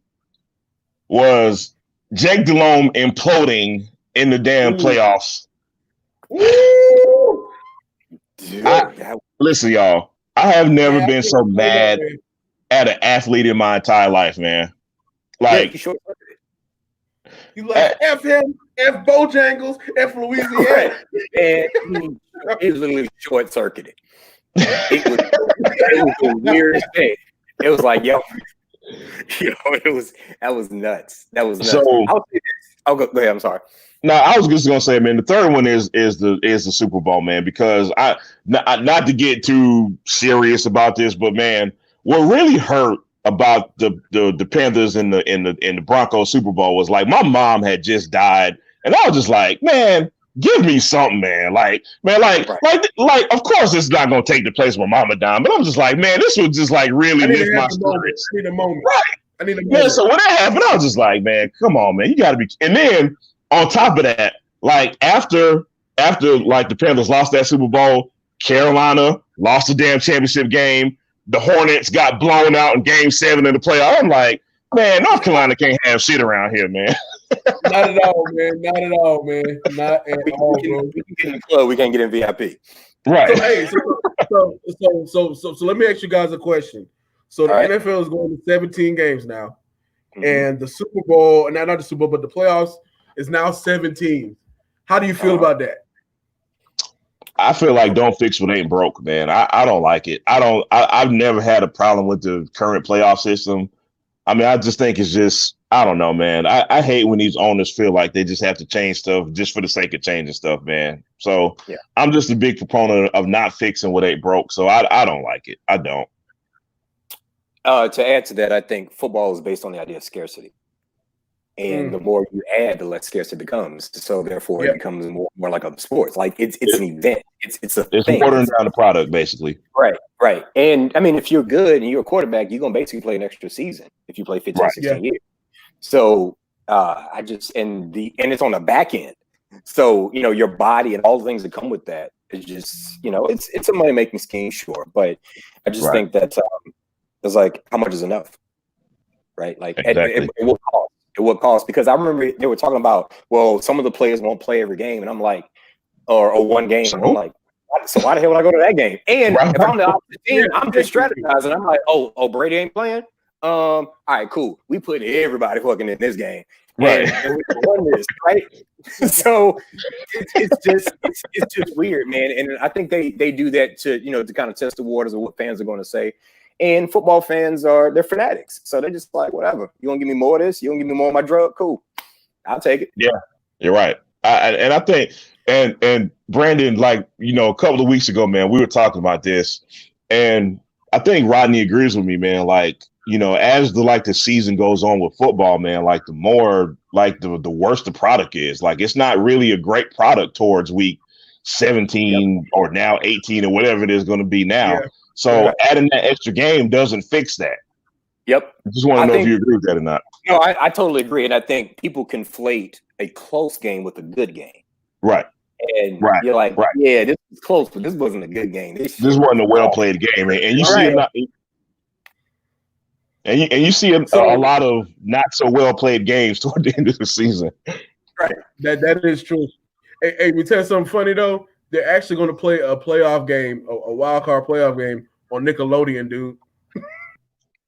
was Jake Delhomme imploding in the damn playoffs. Listen, y'all, I have never been so mad at an athlete in my entire life, man. Like, you like F him, F Bojangles, F Louisiana. And he was literally short circuited. It was the weirdest thing. It was like, that was nuts. That was nuts. So, I'll go ahead. I'm sorry. No, I was just gonna say, man, the third one is the Super Bowl, man, because not to get too serious about this, but man, what really hurt about the Panthers in the Broncos Super Bowl was like my mom had just died, and I was just like, man, give me something, man. Like of course it's not gonna take the place of my mama dying, but I'm just like, man, this would just like really lift my spirits. I need a moment. Right. I need a moment. Man, so when that happened, I was just like, man, come on, man, you gotta be. And then on top of that, like after like the Panthers lost that Super Bowl, Carolina lost the damn championship game. The Hornets got blown out in Game 7 of the playoff. I'm like, man, North Carolina can't have shit around here, man. Not at all, man. Not at all, man. Not at all, bro. We can get in the club. We can't get in VIP. Right. So, hey, so let me ask you guys a question. So the NFL is going to 17 games now, and the Super Bowl, not the Super Bowl, but the playoffs is now 17. How do you feel about that? I feel like don't fix what ain't broke, man. I don't like it. I've never had a problem with the current playoff system. I mean, I just think it's just, I don't know, man. I hate when these owners feel like they just have to change stuff just for the sake of changing stuff, man. So I'm just a big proponent of not fixing what ain't broke. So I don't like it. I don't. To add to that, I think football is based on the idea of scarcity. And the more you add, the less scarce it becomes. So therefore, it becomes more like a sport. Like it's an event. It's watering down the product, basically. Right. And I mean, if you're good and you're a quarterback, you're gonna basically play an extra season if you play 15, 16 years. So and it's on the back end. So your body and all the things that come with that is just it's a money making scheme, sure. But I just think that it's like, how much is enough, right? Like exactly. it will cost. It would cost, because I remember they were talking about, well, some of the players won't play every game, and I'm like, or one game, and I'm like, so why the hell would I go to that game? And if I'm the opposite team, I'm just strategizing. I'm like, oh, Brady ain't playing. All right, cool. We put everybody fucking in this game, right? And we won this, right? So it's just weird, man. And I think they do that to to kind of test the waters of what fans are going to say. And football fans they're fanatics. So they're just like, whatever. You gonna give me more of this? You gonna give me more of my drug? Cool. I'll take it. Yeah, you're right. And I think, and Brandon, like, a couple of weeks ago, man, we were talking about this, and I think Rodney agrees with me, man. Like, as the season goes on with football, man, like the more, like the worse the product is. Like, it's not really a great product towards week 17 or now 18 or whatever it is going to be now. Yeah. So adding that extra game doesn't fix that. Yep. I just want to know if you agree with that or not. No, I totally agree. And I think people conflate a close game with a good game. Right. And you're like, yeah, this was close, but this wasn't a good game. This wasn't a well played game, and you see you see a lot of not so well played games toward the end of the season. Right, that is true. Hey, we tell you something funny though. They're actually going to play a playoff game, a wild card playoff game on Nickelodeon, dude.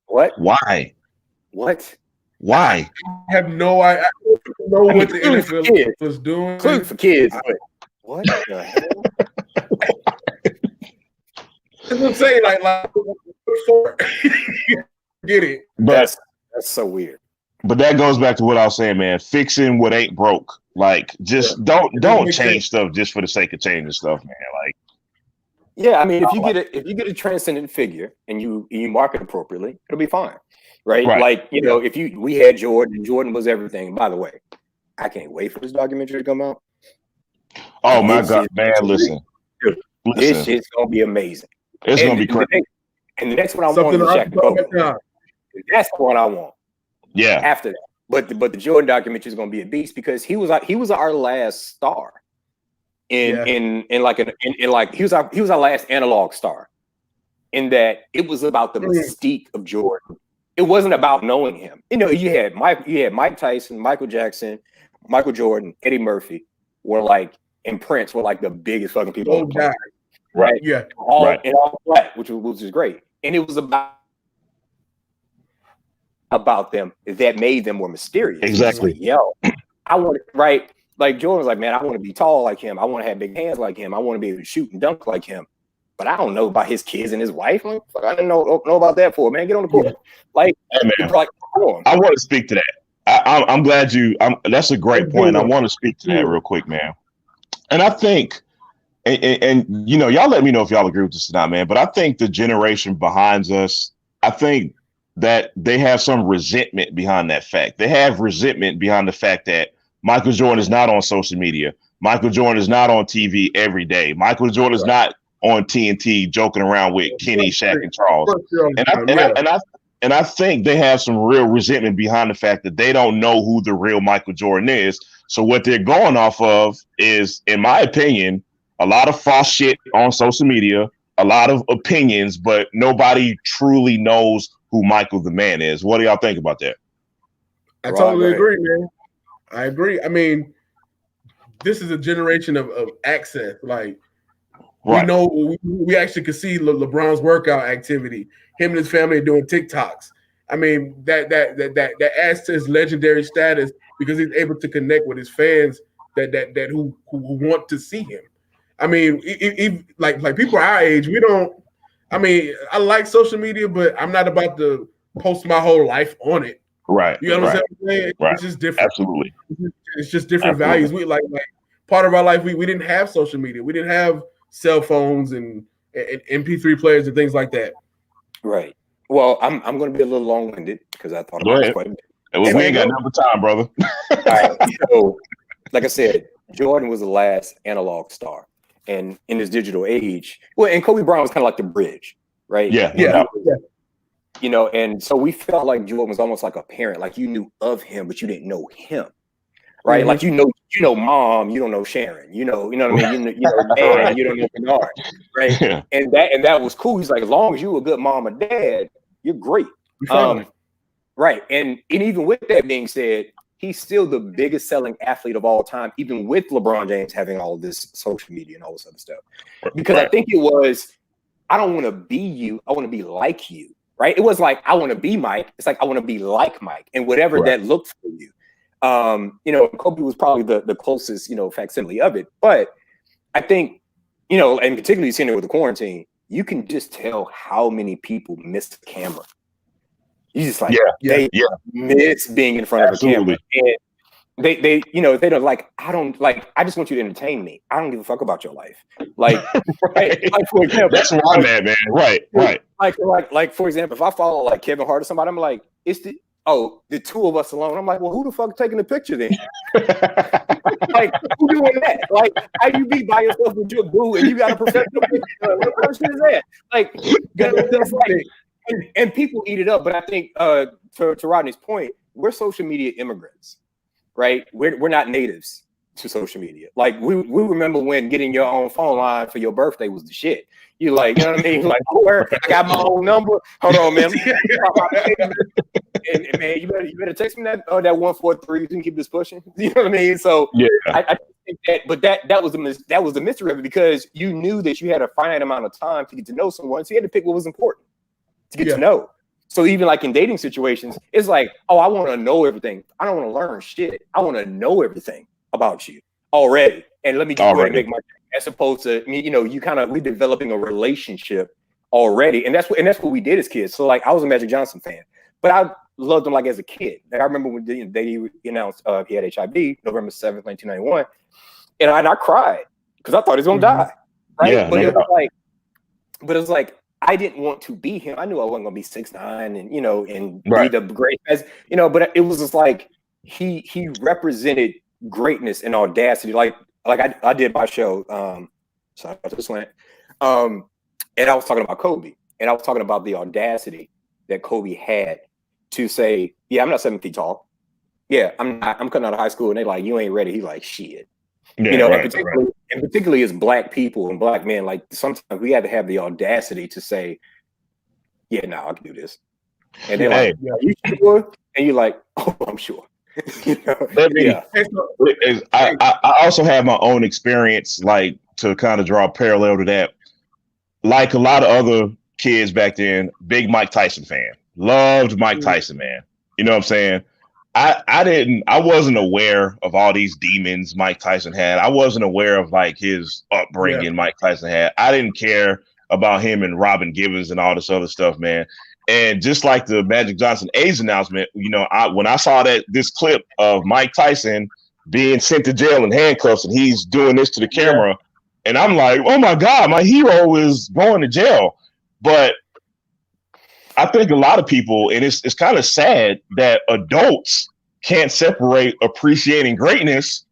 What? Why? What? Why? I have no idea. I don't know what the NFL was doing. Clearly for kids. What the hell? That's what I'm saying. Like get it. But that's so weird. But that goes back to what I was saying, man. Fixing what ain't broke. Like, just don't change stuff just for the sake of changing stuff, man. Like, yeah, I mean, if you get a transcendent figure and you market appropriately, it'll be fine, right? Like, you know, we had Jordan. Jordan was everything. By the way, I can't wait for this documentary to come out. Oh my God, man! Listen, this shit's gonna be amazing. It's gonna be crazy. And the next one I want is Shaq and Kobe. That's the one I want. Yeah. After that, but the Jordan documentary is gonna be a beast because he was our last star. He was our last analog star. In that it was about the mystique of Jordan. It wasn't about knowing him. You know, you had Mike Tyson, Michael Jackson, Michael Jordan, Eddie Murphy and Prince were like the biggest fucking people on the planet. Right. Yeah. All black, which was great. And it was about them that made them more mysterious. Exactly. Like, yo, I want like Jordan was like, man, I want to be tall like him. I want to have big hands like him. I want to be able to shoot and dunk like him. But I don't know about his kids and his wife. Like, I didn't know about that for man. Get on the court. Like, hey, man, I want to speak to that. I'm glad that's a great point. I want to speak to that real quick, man. And I think, and you know, y'all let me know if y'all agree with this or not, man. But I think the generation behind us, I think that they have some resentment behind that fact. They have resentment behind the fact that Michael Jordan is not on social media. Michael Jordan is not on TV every day. Michael Jordan is not on TNT joking around with Kenny, Shaq, and Charles. And I think they have some real resentment behind the fact that they don't know who the real Michael Jordan is. So what they're going off of is, in my opinion, a lot of false shit on social media, a lot of opinions, but nobody truly knows who Michael the man is. What do y'all think about that? I totally agree, man. I agree. I mean, this is a generation of access. Like, we know we actually could see LeBron's workout activity. Him and his family are doing TikToks. I mean, that adds to his legendary status because he's able to connect with his fans that who want to see him. I mean, like people our age, we don't. I mean, I like social media, but I'm not about to post my whole life on it. Right. You understand what I'm saying? Right. It's just different. Absolutely. It's just different values. We like part of our life. We didn't have social media. We didn't have cell phones and MP3 players and things like that. Right. Well, I'm going to be a little long-winded because I thought about it quite a bit. We ain't got enough time, brother. All right. So, like I said, Jordan was the last analog star. And in this digital age, and Kobe Bryant was kind of like the bridge, right? Yeah. You know, and so we felt like Jordan was almost like a parent, like you knew of him, but you didn't know him, right? Mm-hmm. Like you know, mom, you don't know Sharon, you know what I mean? You know, dad, you don't know Bernard, right? Yeah. And that was cool. He's like, as long as you a good mom or dad, you're great, right? And even with that being said, he's still the biggest selling athlete of all time, even with LeBron James having all this social media and all this other stuff. Because I think it was, I don't want to be you, I want to be like you, right? It was like, I want to be Mike. It's like, I want to be like Mike and whatever that looked for you. You know, Kobe was probably the closest, facsimile of it. But I think, and particularly seeing it with the quarantine, you can just tell how many people miss the camera. You just like, they miss being in front of a camera. And they they don't like, I just want you to entertain me. I don't give a fuck about your life. Like, right? Like for example, that's where I'm at, man. Right. Like for example, if I follow like Kevin Hart or somebody, I'm like, it's the two of us alone. I'm like, well, who the fuck taking the picture then? Like, who doing that? Like, how you be by yourself with your boo and you got a professional picture? What person is that? Like, that's like. And people eat it up, but I think to Rodney's point, we're social media immigrants, right? We're not natives to social media. Like we remember when getting your own phone line for your birthday was the shit. You like, you know what I mean? Like, where I got my own number. Hold on, man. And man, you better text me that 143. You can keep this pushing. You know what I mean? So Yeah. I think that, but that was the mystery of it, because you knew that you had a finite amount of time to get to know someone, so you had to pick what was important to get to know. So even like in dating situations, it's like, oh, I want to know everything. I don't want to learn shit. I want to know everything about you already, and let me just go ahead and make my. As opposed to me, you know, we developing a relationship already, and that's what we did as kids. So like, I was a Magic Johnson fan, but I loved him like as a kid. Like I remember when they announced he had HIV, November 7th, 1991, and I cried because I thought he was gonna die. Right? Yeah, but it was like I didn't want to be him. I knew I wasn't gonna be 6'9" and be the great as but it was just like he represented greatness and audacity. Like I did my show, sorry about this one, and I was talking about Kobe, and I was talking about the audacity that Kobe had to say, yeah, I'm not 7 feet tall. Yeah, I'm coming out of high school, and they like, you ain't ready. He's like, shit. Yeah, and particularly as Black people and Black men, like sometimes we had to have the audacity to say, yeah, no, I can do this. And they're like, are you sure? And you're like, oh, I'm sure. I also have my own experience, like to kind of draw a parallel to that. Like a lot of other kids back then, big Mike Tyson fan, loved Mike Tyson, man. You know what I'm saying? I wasn't aware of all these demons Mike Tyson had. I wasn't aware of like his upbringing Mike Tyson had. I didn't care about him and Robin Givens and all this other stuff, man. And just like the Magic Johnson AIDS announcement, when I saw this clip of Mike Tyson being sent to jail in handcuffs and he's doing this to the camera, and I'm like, oh my God, my hero is going to jail. But I think a lot of people, and it's kind of sad that adults can't separate appreciating greatness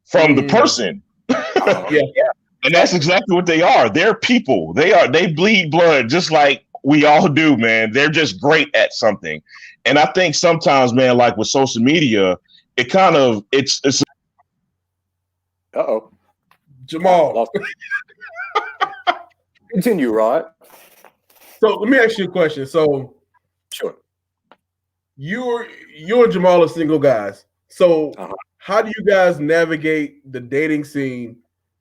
from the person. And that's exactly what they are. They're people. They bleed blood just like we all do, man. They're just great at something. And I think sometimes, man, like with social media, it's Jamal. Continue, Rod. So let me ask you a question. So sure. You and Jamal are single guys. So how do you guys navigate the dating scene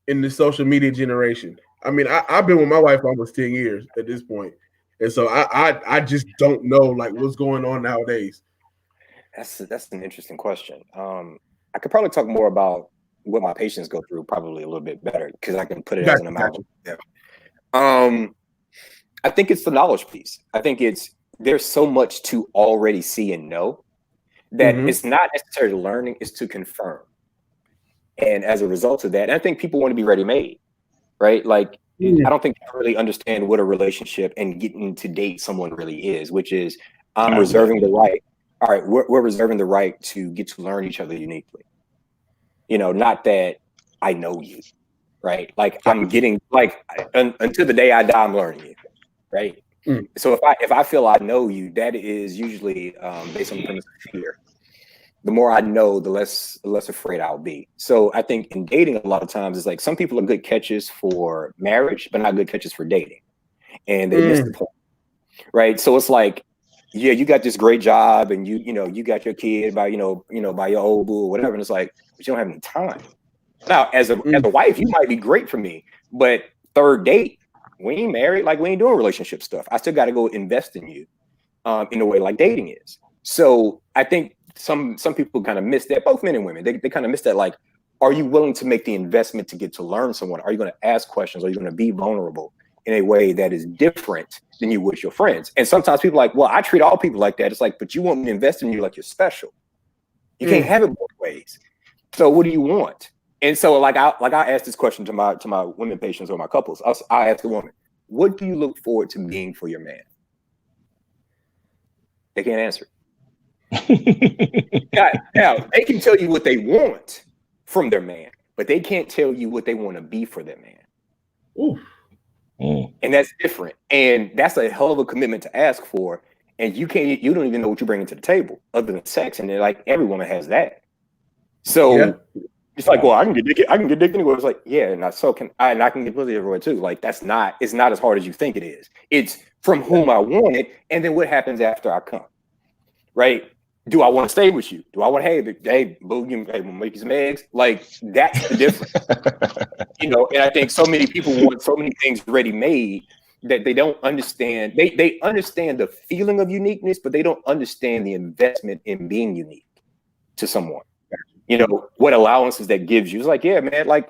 in the social media generation? I mean, I've been with my wife for almost 10 years at this point. And so I just don't know like what's going on nowadays. That's an interesting question. I could probably talk more about what my patients go through probably a little bit better because I can put it as an amount. I think it's the knowledge piece. I think there's so much to already see and know that it's not necessarily learning, it's to confirm. And as a result of that, I think people want to be ready-made, right? Like, I don't think they really understand what a relationship and getting to date someone really is, which is I'm reserving the right. All right, we're reserving the right to get to learn each other uniquely. Not that I know you, right? Like I'm getting until the day I die, I'm learning you, right? So if I feel I know you, that is usually based on the premise of fear. The more I know, the less afraid I'll be. So I think in dating, a lot of times it's like some people are good catches for marriage, but not good catches for dating, and they miss the point, right? So it's like, yeah, you got this great job, and you got your kid by by your old boo or whatever, and it's like, but you don't have any time. Now, as a wife, you might be great for me, but third date, we ain't married, like we ain't doing relationship stuff. I still got to go invest in you, in a way like dating is. So I think some people kind of miss that. Both men and women, they kind of miss that. Like, are you willing to make the investment to get to learn someone? Are you going to ask questions? Are you going to be vulnerable in a way that is different than you would with your friends? And sometimes people are like, well, I treat all people like that. It's like, but you want me to invest in you like you're special. You can't have it both ways. So what do you want? And so I ask this question to my women patients or my couples. I ask a woman, what do you look forward to being for your man? They can't answer. Now, they can tell you what they want from their man, but they can't tell you what they want to be for their man. Ooh. And that's different. And that's a hell of a commitment to ask for. And you don't even know what you're bringing to the table other than sex. And they're like, every woman has that. So It's like, well, I can get dick anywhere. It's like, yeah, and I can get pussy everywhere too. Like it's not as hard as you think it is. It's from whom I want it, and then what happens after I come, right? Do I want to stay with you? Do I want, hey, boo, we'll make you some eggs? Like that's the difference, And I think so many people want so many things ready made that they don't understand. They understand the feeling of uniqueness, but they don't understand the investment in being unique to someone. What allowances that gives you. It's like, yeah, man, like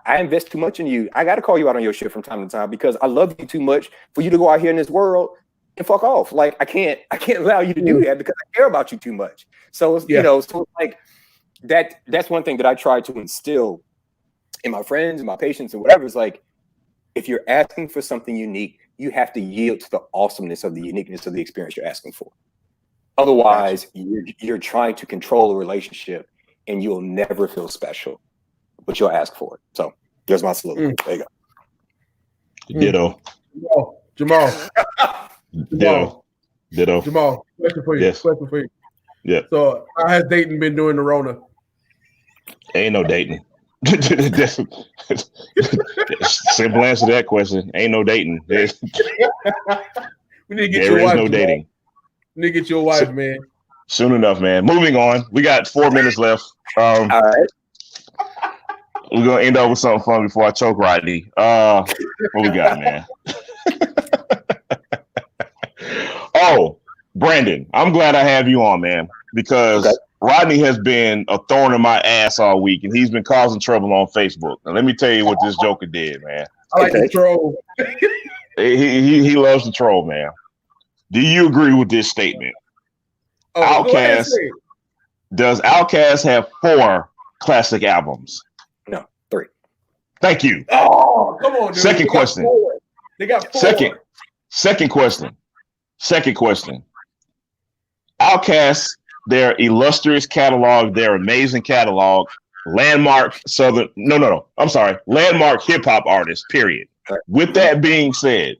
I invest too much in you. I got to call you out on your shit from time to time because I love you too much for you to go out here in this world and fuck off. Like I can't allow you to do that because I care about you too much. So it's, so it's like that's one thing that I try to instill in my friends and my patients and whatever. It's like, if you're asking for something unique, you have to yield to the awesomeness of the uniqueness of the experience you're asking for. Otherwise, you're trying to control a relationship and you'll never feel special, but you'll ask for it. So there's my salute. There you go. Ditto. Jamal. Ditto. Jamal, question for you. Yes. Question for you. Yeah. So how has dating been doing the Rona? Ain't no dating. Simple answer to that question. Ain't no dating. We need to get there your is wife, no dating. Man. We need to get your wife, man. Soon enough, man. Moving on. We got 4 minutes left. All right. We're gonna end up with something fun before I choke Rodney. What we got, man? Oh, Brandon, I'm glad I have you on, man, because Rodney has been a thorn in my ass all week, and he's been causing trouble on Facebook. Now, let me tell you what this joker did, man. I like to troll. He loves to troll, man. Do you agree with this statement? Outkast. Does Outkast have 4 classic albums? No, 3. Thank you. Oh, come on, dude. Second question. They got 4. Second question. Outkast, their illustrious catalog, their amazing catalog, landmark landmark hip hop artists, period. With that being said,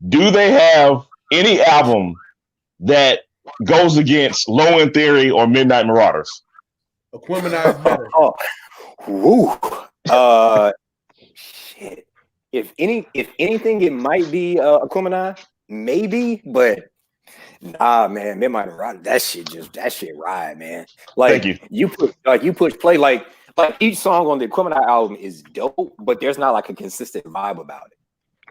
do they have any album that goes against Low End Theory or Midnight Marauders? Aquemini better. Shit. If anything, it might be Aquemini, maybe, but nah, man, Midnight Marauders, that shit ride, man. Like you push play, like each song on the Aquemini album is dope, but there's not like a consistent vibe about it.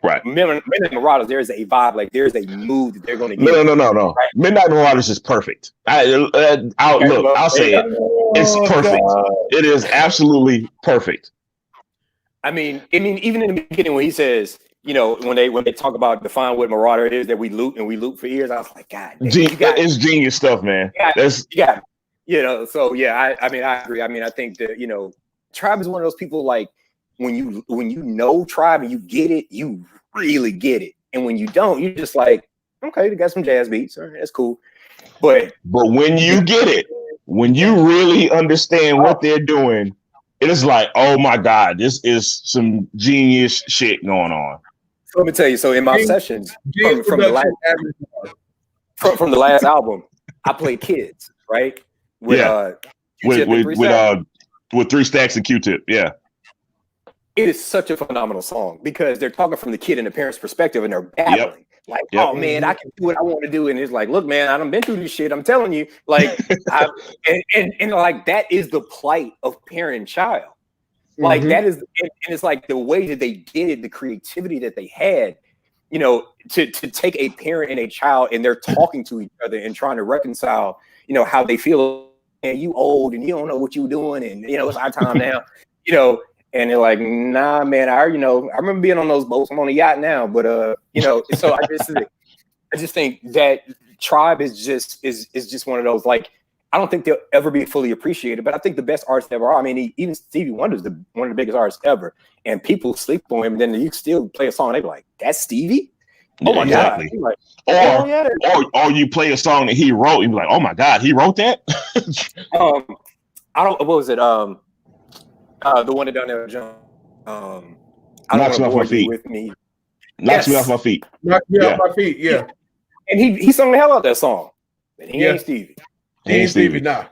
Right. Midnight Marauders, there's a vibe, like there's a mood that they're going to get. No. Right? Midnight Marauders is perfect. I'll say it. It's perfect. It is absolutely perfect. I mean, even in the beginning when he says, when they talk about define what Marauder is, that we loot for years, I was like, God, it's genius stuff, man. So yeah, I agree. I mean, I think that Tribe is one of those people, like when you know Tribe and you get it, you really get it, and when you don't, you're just like, okay, they got some jazz beats, all right, that's cool, but when you get it, when you really understand what they're doing, it is like, oh my God, this is some genius shit going on. So let me tell you. So in my sessions from the last album, I played Kids, right? With 3 Stacks and Q-Tip, yeah. It is such a phenomenal song because they're talking from the kid and the parent's perspective, and they're battling. Oh man, I can do what I want to do, and it's like, look, man, I done been through this shit. I'm telling you, like, and like that is the plight of parent and child. Like that is, and it's like the way that they did it, the creativity that they had, to take a parent and a child, and they're talking to each other and trying to reconcile, how they feel. And you old, and you don't know what you're doing, and it's our time now, And they're like, nah, man, I remember being on those boats. I'm on a yacht now, but so I just think that Tribe is just one of those, like, I don't think they'll ever be fully appreciated, but I think the best artists ever are. I mean, even Stevie Wonder's one of the biggest artists ever, and people sleep on him. And then you still play a song, they be like, "That's Stevie." Oh my God! Like, or you play a song that he wrote, and be like, "Oh my God, he wrote that." I don't. What was it? The one that down there, John. Knocks me off my feet. With me. Knocks me off my feet. Knocks me off my feet. Yeah. And he sung the hell out of that song. And he ain't Stevie. He ain't Stevie. Nah.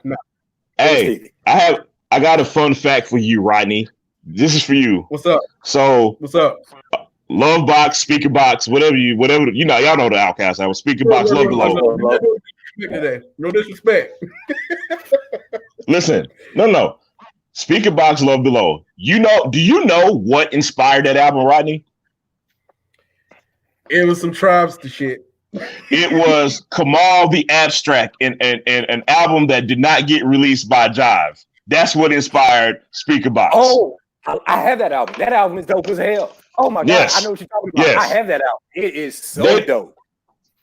Hey, I I got a fun fact for you, Rodney. This is for you. What's up? So, What's up? Love box, speaker box, whatever y'all know the outcast. I was speaker box, love below. No disrespect. Listen, no. Speaker box, love below. Do you know what inspired that album, Rodney? It was some Tribes to shit. It was Kamal the Abstract, and an album that did not get released by Jive. That's what inspired Speaker Box. Oh, I have that album. That album is dope as hell. Oh my God, yes. I know what you're talking about. Yes. I have that album. It is so dope.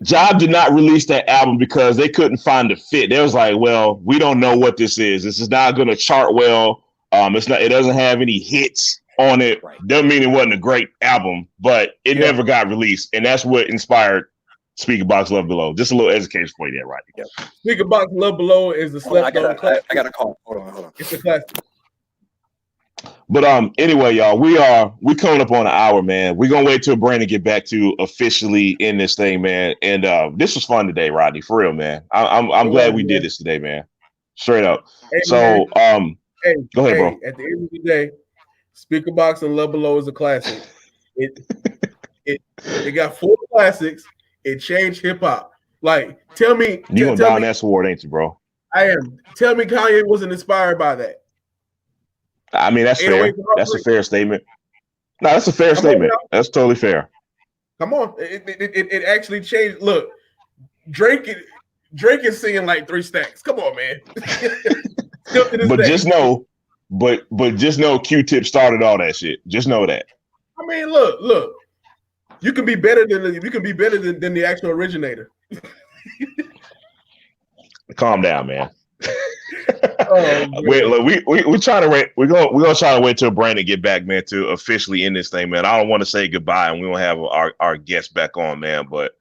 Jive did not release that album because they couldn't find the fit. They was like, well, we don't know what this is. This is not going to chart well. It doesn't have any hits on it. Right. Doesn't mean it wasn't a great album, but it never got released. And that's what inspired Speaker Box Love Below. Just a little education for you there, right? Yep. Speaker Box Love Below is the slept on classic. I got a call. Hold on. It's a classic. But anyway, y'all, we coming up on an hour, man. We're gonna wait till Brandon get back to officially in this thing, man. And this was fun today, Rodney, for real, man. I'm glad we did this today, man. Straight up. Hey, so go ahead, bro. At the end of the day, Speaker Box and Love Below is a classic. It got 4 classics. It changed hip hop. Like, tell me, you gonna down that sword, ain't you, bro? I am. Tell me, Kanye wasn't inspired by that. I mean, that's fair. That's a fair statement. No, that's a fair statement. That's totally fair. Come on, it actually changed. Look, Drake is singing like 3 stacks. Come on, man. Just know Q-Tip started all that shit. Just know that. I mean, look. You can be better than the actual originator. Calm down, man. Wait, look, we're trying to wait. We're gonna try to wait till Brandon get back, man, to officially end this thing, man. I don't want to say goodbye, and we don't have our guests back on, man. But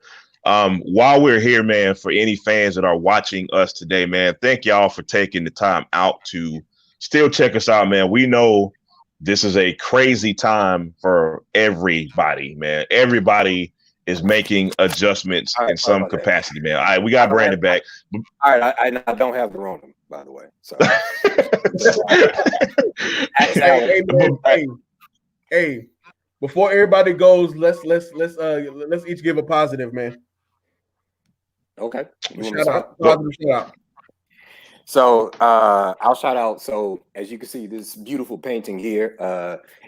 while we're here, man, for any fans that are watching us today, man, thank y'all for taking the time out to still check us out, man. We know this is a crazy time for everybody, man. Everybody is making adjustments in some capacity, man. All right, we got Brandon back. All right, I don't have the Rona, by the way. So. Hey, before everybody goes, let's each give a positive, man. Okay. Shout out. So I'll shout out. So as you can see, this beautiful painting here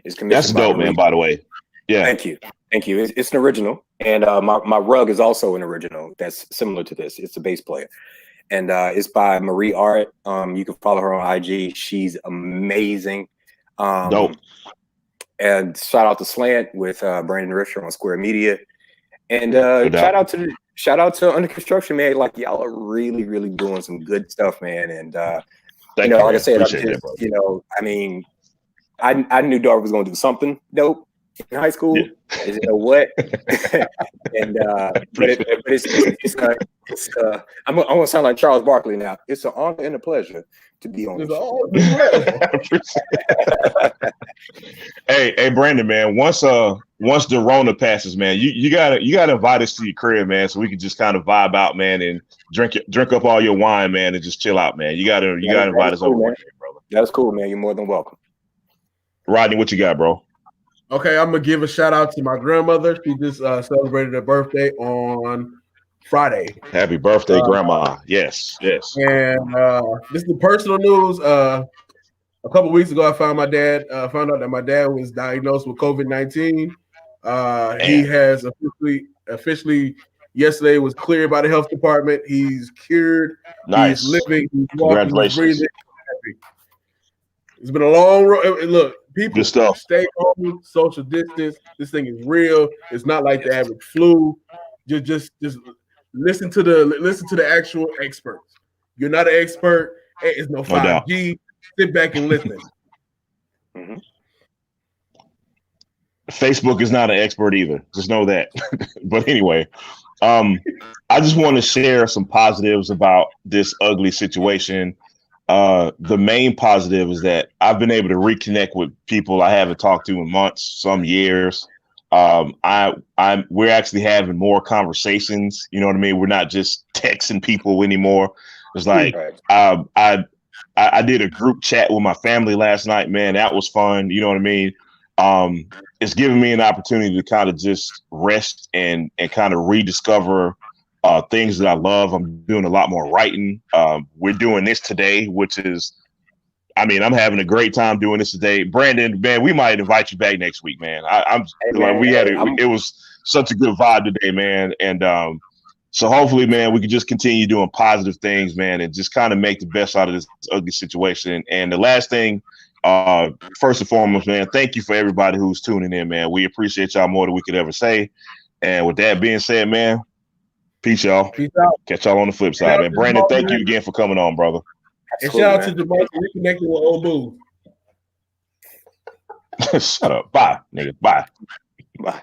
is commissioned. That's dope, man. By the way, yeah. Thank you. It's an original, and my rug is also an original. That's similar to this. It's a bass player, and it's by Marie Art. You can follow her on IG. She's amazing. Dope. And shout out to Slant with Brandon Risher on Square Media, and shout out to Under Construction, man. Like, y'all are really, really doing some good stuff, man. And like I said, I mean, I knew Darby was going to do something dope in high school. Yeah. You know what? And I'm gonna sound like Charles Barkley now. It's an honor and a pleasure to be on. Hey, Brandon, man. Once the Rona passes, man, you gotta invite us to your crib, man, so we can just kind of vibe out, man, and drink up all your wine, man, and just chill out, man. You gotta invite us over, man, brother. That's cool, man. You're more than welcome. Rodney, what you got, bro? Okay, I'm gonna give a shout out to my grandmother. She just celebrated her birthday on Friday. Happy birthday, Grandma! Yes. And this is the personal news. A couple weeks ago, I found out that my dad was diagnosed with COVID-19. He has officially yesterday was cleared by the health department. He's cured. Nice. He's living. He's walking. Congratulations. He's breathing. It's been a long road. Look, people stay home, social distance. This thing is real. It's not like the average flu. Just listen to the actual experts. You're not an expert. It's no 5G. Sit back and listen. Mm-hmm. Facebook is not an expert either. Just know that. But anyway, I just want to share some positives about this ugly situation. The main positive is that I've been able to reconnect with people I haven't talked to in months, some years. We're actually having more conversations. You know what I mean? We're not just texting people anymore. It's like I did a group chat with my family last night, man. That was fun. You know what I mean? It's giving me an opportunity to kind of just rest and kind of rediscover things that I love. I'm doing a lot more writing. We're doing this today, which is, I mean, I'm having a great time doing this today. Brandon, man, we might invite you back next week, man. It was such a good vibe today, man. And so hopefully, man, we can just continue doing positive things, man, and just kind of make the best out of this ugly situation. And the last thing, first and foremost, man, thank you for everybody who's tuning in, man. We appreciate y'all more than we could ever say. And with that being said, man, peace, y'all. Peace out. Catch y'all on the flip side, man. Brandon, thank you again for coming on, brother. And shout out to Jamal for reconnecting with old boo. Shut up. Bye, nigga. Bye. Bye.